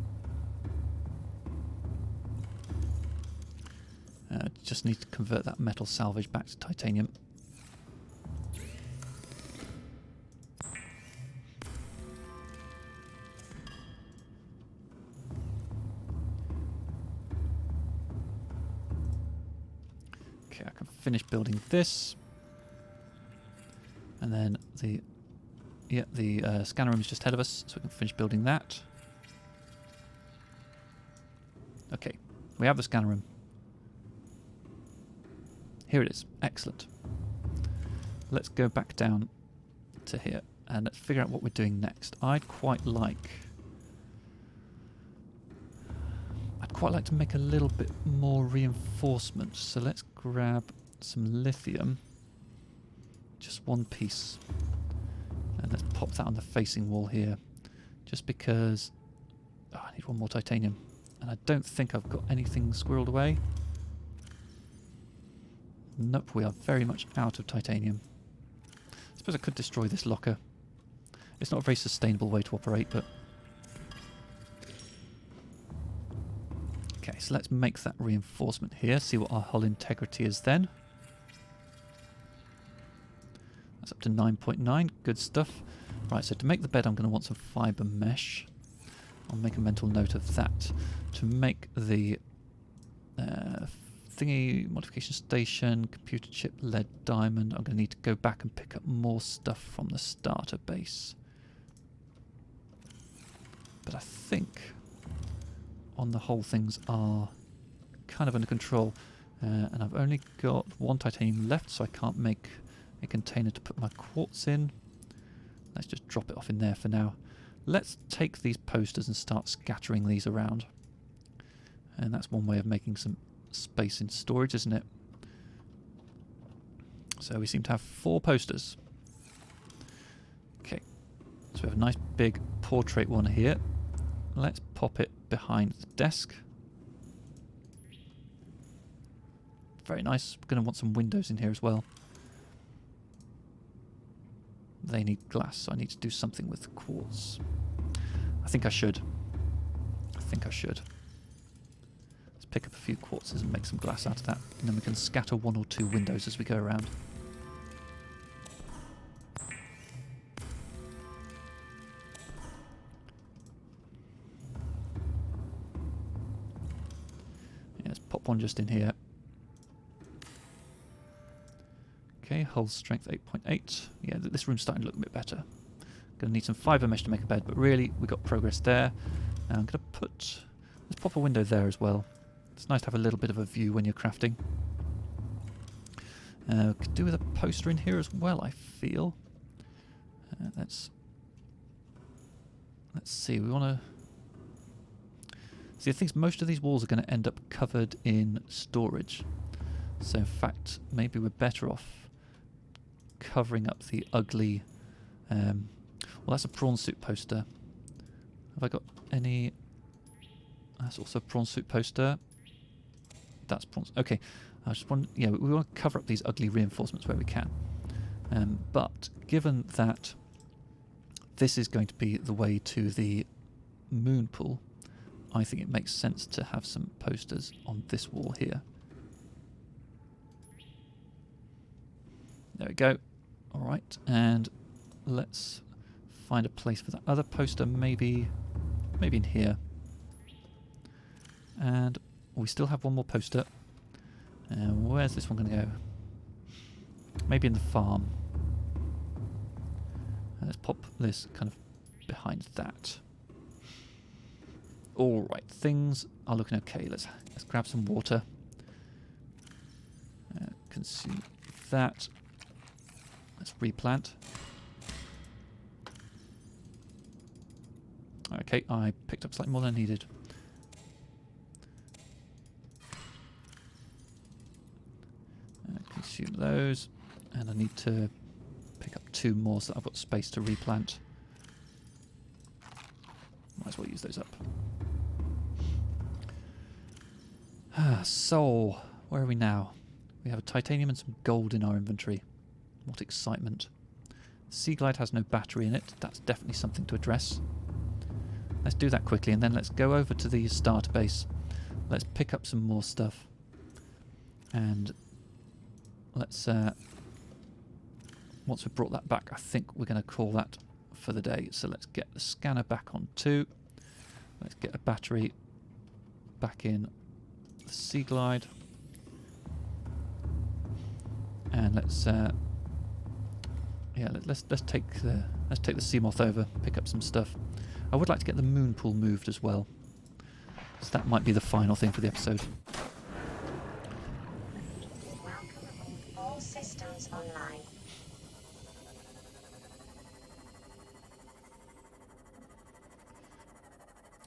Just need to convert that metal salvage back to titanium. Okay, I can finish building this. And then the scanner room is just ahead of us, so we can finish building that. Okay, we have the scanner room. Here it is. Excellent. Let's go back down to here and let's figure out what we're doing next. I'd quite like to make a little bit more reinforcement. So let's grab some lithium. Just one piece. And let's pop that on the facing wall here. Just because I need one more titanium. And I don't think I've got anything squirreled away. Nope, we are very much out of titanium. I suppose I could destroy this locker. It's not a very sustainable way to operate, but... Okay, so let's make that reinforcement here, see what our hull integrity is then. That's up to 9.9, good stuff. Right, so to make the bed I'm going to want some fibre mesh. I'll make a mental note of that. To make the... thingy, modification station, computer chip, lead, diamond. I'm going to need to go back and pick up more stuff from the starter base. But I think on the whole things are kind of under control. And I've only got one titanium left, so I can't make a container to put my quartz in. Let's just drop it off in there for now. Let's take these posters and start scattering these around. And that's one way of making some space in storage, isn't it? So we seem to have 4 posters. Okay, so we have a nice big portrait one here. Let's pop it behind the desk. Very nice. We're going to want some windows in here as well. They need glass, so I need to do something with quartz. I think I should. Pick up a few quartzes and make some glass out of that, and then we can scatter 1 or 2 windows as we go around. Yeah, let's pop one just in here. Okay, hull strength 8.8. Yeah, this room's starting to look a bit better. Gonna need some fibre mesh to make a bed, but really we got progress there. Now I'm gonna let's pop a window there as well. It's nice to have a little bit of a view when you're crafting. Could do with a poster in here as well, I feel. Let's see, we want to... See, I think most of these walls are going to end up covered in storage. So in fact, maybe we're better off covering up the ugly... well, that's a prawn suit poster. Have I got any... That's also a prawn suit poster. That's prawns. Okay, I just want... Yeah, we want to cover up these ugly reinforcements where we can. But given that this is going to be the way to the moon pool, I think it makes sense to have some posters on this wall here. There we go. Alright, and let's find a place for that other poster, maybe in here. And we still have one more poster. Where's this one going to go? Maybe in the farm. Let's pop this kind of behind that. Alright, things are looking okay. Let's grab some water. Consume that. Let's replant. Okay, I picked up slightly more than I needed. Consume those, and I need to pick up 2 more so that I've got space to replant. Might as well use those up. So, where are we now? We have a titanium and some gold in our inventory. What excitement. Sea Glide has no battery in it. That's definitely something to address. Let's do that quickly, and then let's go over to the starter base. Let's pick up some more stuff. And let's... once we've brought that back, I think we're going to call that for the day. So let's get the scanner back on 2. Let's get a battery back in the Sea Glide. And let's let's take the Seamoth over, pick up some stuff. I would like to get the moon pool moved as well, so that might be the final thing for the episode. Welcome aboard. All systems online.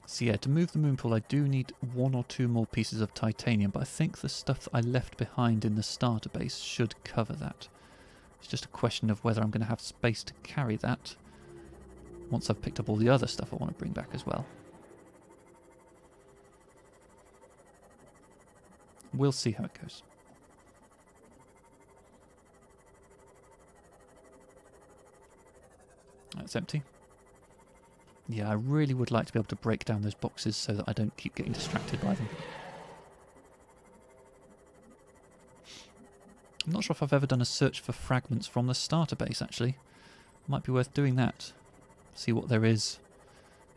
So yeah, to move the moon pool I do need 1 or 2 more pieces of titanium, but I think the stuff that I left behind in the starter base should cover that. It's just a question of whether I'm going to have space to carry that once I've picked up all the other stuff I want to bring back as well. We'll see how it goes. That's empty. Yeah, I really would like to be able to break down those boxes so that I don't keep getting distracted by them. I'm not sure if I've ever done a search for fragments from the starter base, actually. Might be worth doing that. See what there is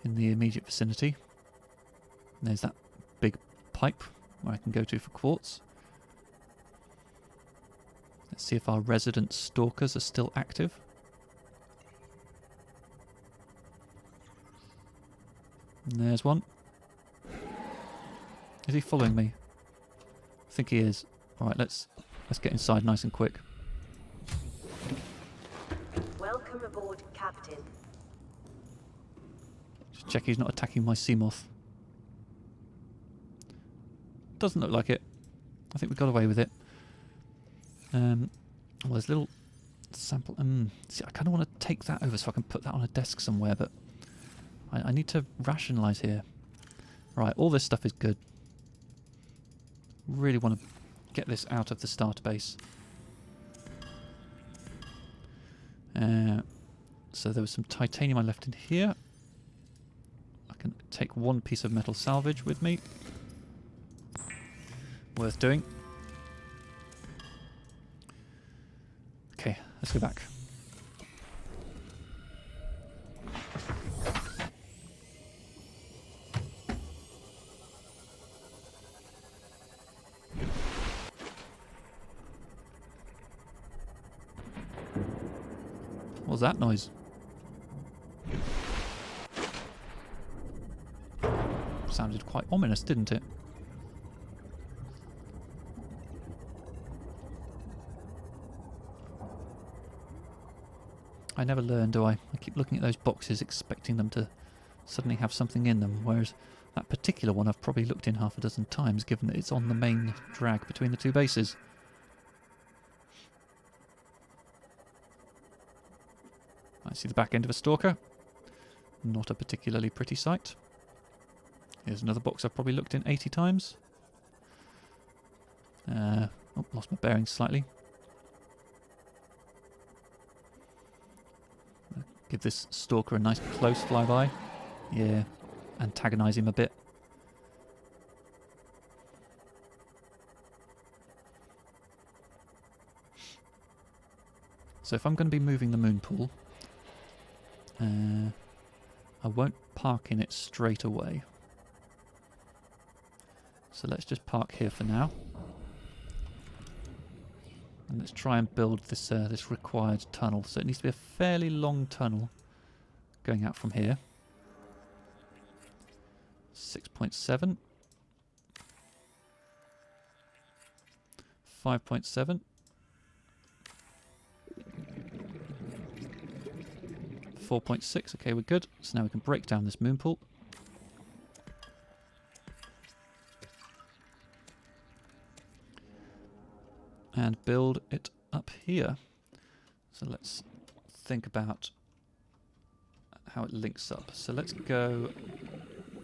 in the immediate vicinity. And there's that big pipe where I can go to for quartz. Let's see if our resident stalkers are still active. And there's one. Is he following me? I think he is. Alright, let's get inside nice and quick. Welcome aboard, Captain. Just check he's not attacking my Seamoth. Doesn't look like it. I think we got away with it. Well, there's a little sample. See, I kind of want to take that over so I can put that on a desk somewhere, but I need to rationalise here. Right, all this stuff is good. Really want to get this out of the starter base. So there was some titanium I left in here. I can take 1 piece of metal salvage with me. Worth doing. Okay, let's go back. What was that noise? Sounded quite ominous, didn't it? I never learn, do I? I keep looking at those boxes expecting them to suddenly have something in them, whereas that particular one I've probably looked in half a dozen times, given that it's on the main drag between the 2 bases. I see the back end of a stalker. Not a particularly pretty sight. Here's another box I've probably looked in 80 times. Oh, lost my bearings slightly. Give this stalker a nice close flyby. Yeah, antagonise him a bit. So if I'm going to be moving the moon pool, I won't park in it straight away. So let's just park here for now. And let's try and build this this required tunnel. So it needs to be a fairly long tunnel going out from here. 6.7. 5.7. 4.6. Okay, we're good. So now we can break down this moon pool. And build it up here. So let's think about how it links up. So let's go...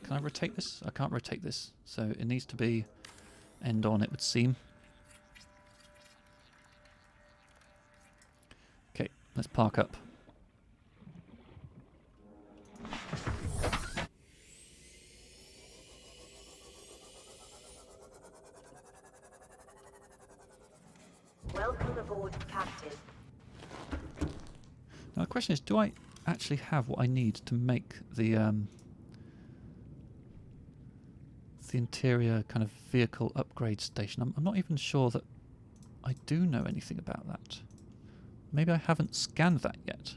Can I rotate this? I can't rotate this. So it needs to be end on, it would seem. Let's park up. Welcome aboard, Captain. Now the question is, do I actually have what I need to make the interior kind of vehicle upgrade station? I'm not even sure that I do know anything about that. Maybe I haven't scanned that yet.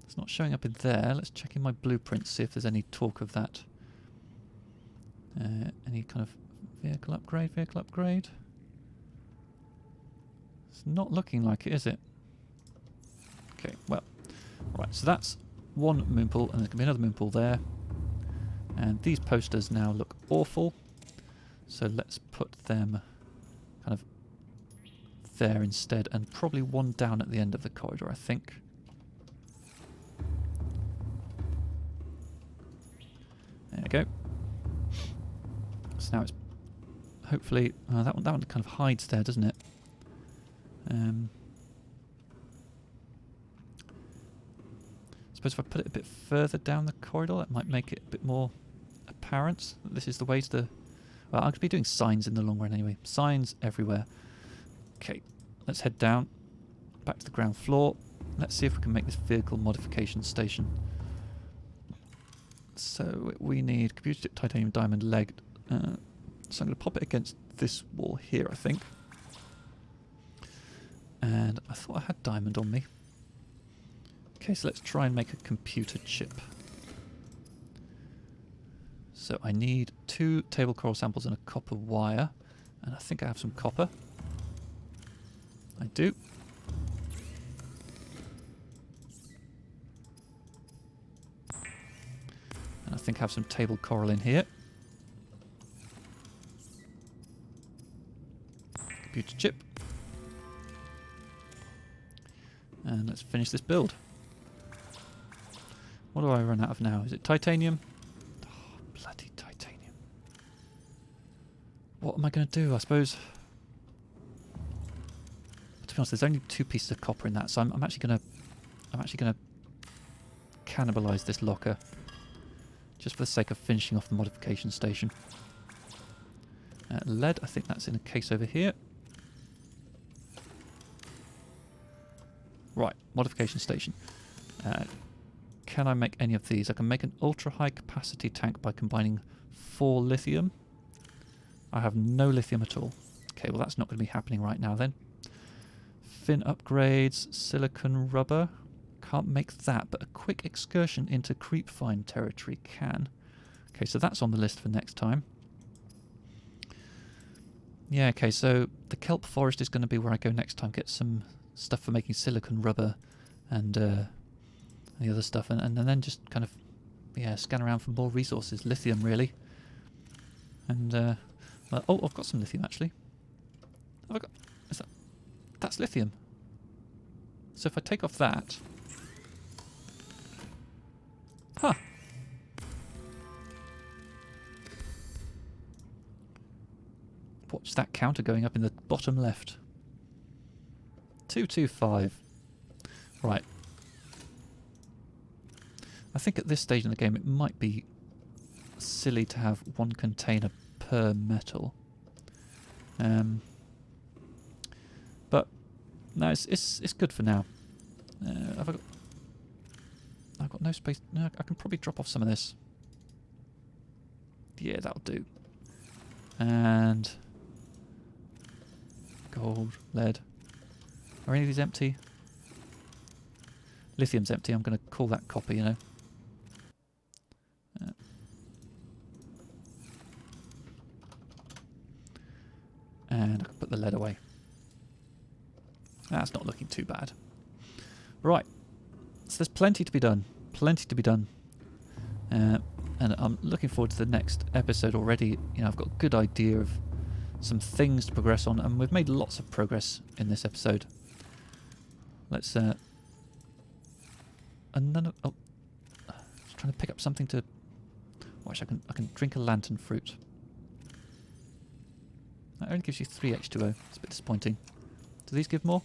It's not showing up in there. Let's check in my blueprint, see if there's any talk of that. Any kind of vehicle upgrade, It's not looking like it, is it? Okay, well, right, so that's one moon pool, and there's going to be another moon pool there. And these posters now look awful, so let's put them kind of there instead, and probably one down at the end of the corridor, I think. There we go. So now it's hopefully that one kind of hides there, doesn't it? I suppose if I put it a bit further down the corridor, that might make it a bit more apparent that this is the way to the... Well, I'm going to be doing signs in the long run anyway. Signs everywhere. Okay, let's head down, back to the ground floor. Let's see if we can make this vehicle modification station. So we need computer chip, titanium, diamond, leg. So I'm going to pop it against this wall here, I think. And I thought I had diamond on me. Okay, so let's try and make a computer chip. So I need 2 table coral samples and a copper wire. And I think I have some copper. I do. And I think I have some table coral in here. Computer chip. And let's finish this build. What do I run out of now? Is it titanium? Oh, bloody titanium. What am I going to do? I suppose... To be honest, there's only 2 pieces of copper in that, so I'm actually going to cannibalise this locker, just for the sake of finishing off the modification station. Lead, I think that's in a case over here. Right, modification station. Can I make any of these? I can make an ultra-high capacity tank by combining 4 lithium. I have no lithium at all. Okay, well that's not going to be happening right now then. Fin upgrades, silicon rubber. Can't make that, but a quick excursion into creepvine territory can. Okay, so that's on the list for next time. Yeah, okay, so the kelp forest is going to be where I go next time. Get some stuff for making silicon rubber and the other stuff, and then just kind of, yeah, scan around for more resources. Lithium, really. And, well, oh, I've got some lithium, actually. Have I got... Is that... That's lithium. So if I take off that... Huh. Watch that counter going up in the bottom left. 225. Right. I think at this stage in the game it might be silly to have 1 container per metal. But no, it's good for now. I've got no space. No, I can probably drop off some of this. Yeah, that'll do. And gold, lead. Are any of these empty? Lithium's empty. I'm going to call that copper, you know. And I can put the lead away. That's not looking too bad. Right. So there's plenty to be done. Plenty to be done. And I'm looking forward to the next episode already. You know, I've got a good idea of some things to progress on, and we've made lots of progress in this episode. Let's another. Oh, just trying to pick up something to. Watch, I can drink a lantern fruit. That only gives you 3 H2O. It's a bit disappointing. Do these give more?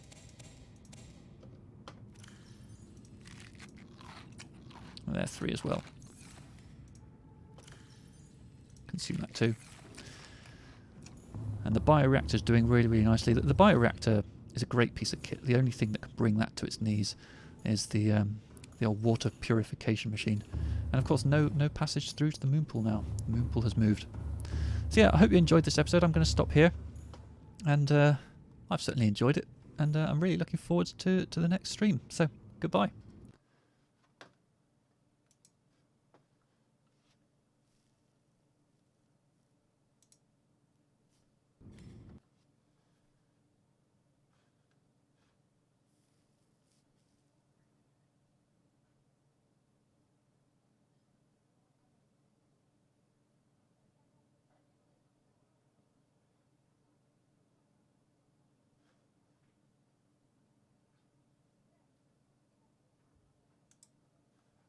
They're 3 as well. Consume that too. And the bioreactor's doing really, really nicely. The bioreactor is a great piece of kit. The only thing that can bring that to its knees is the old water purification machine. And of course, no passage through to the moon pool now. The moon pool has moved. So yeah, I hope you enjoyed this episode. I'm going to stop here. And I've certainly enjoyed it. And I'm really looking forward to the next stream. So, goodbye.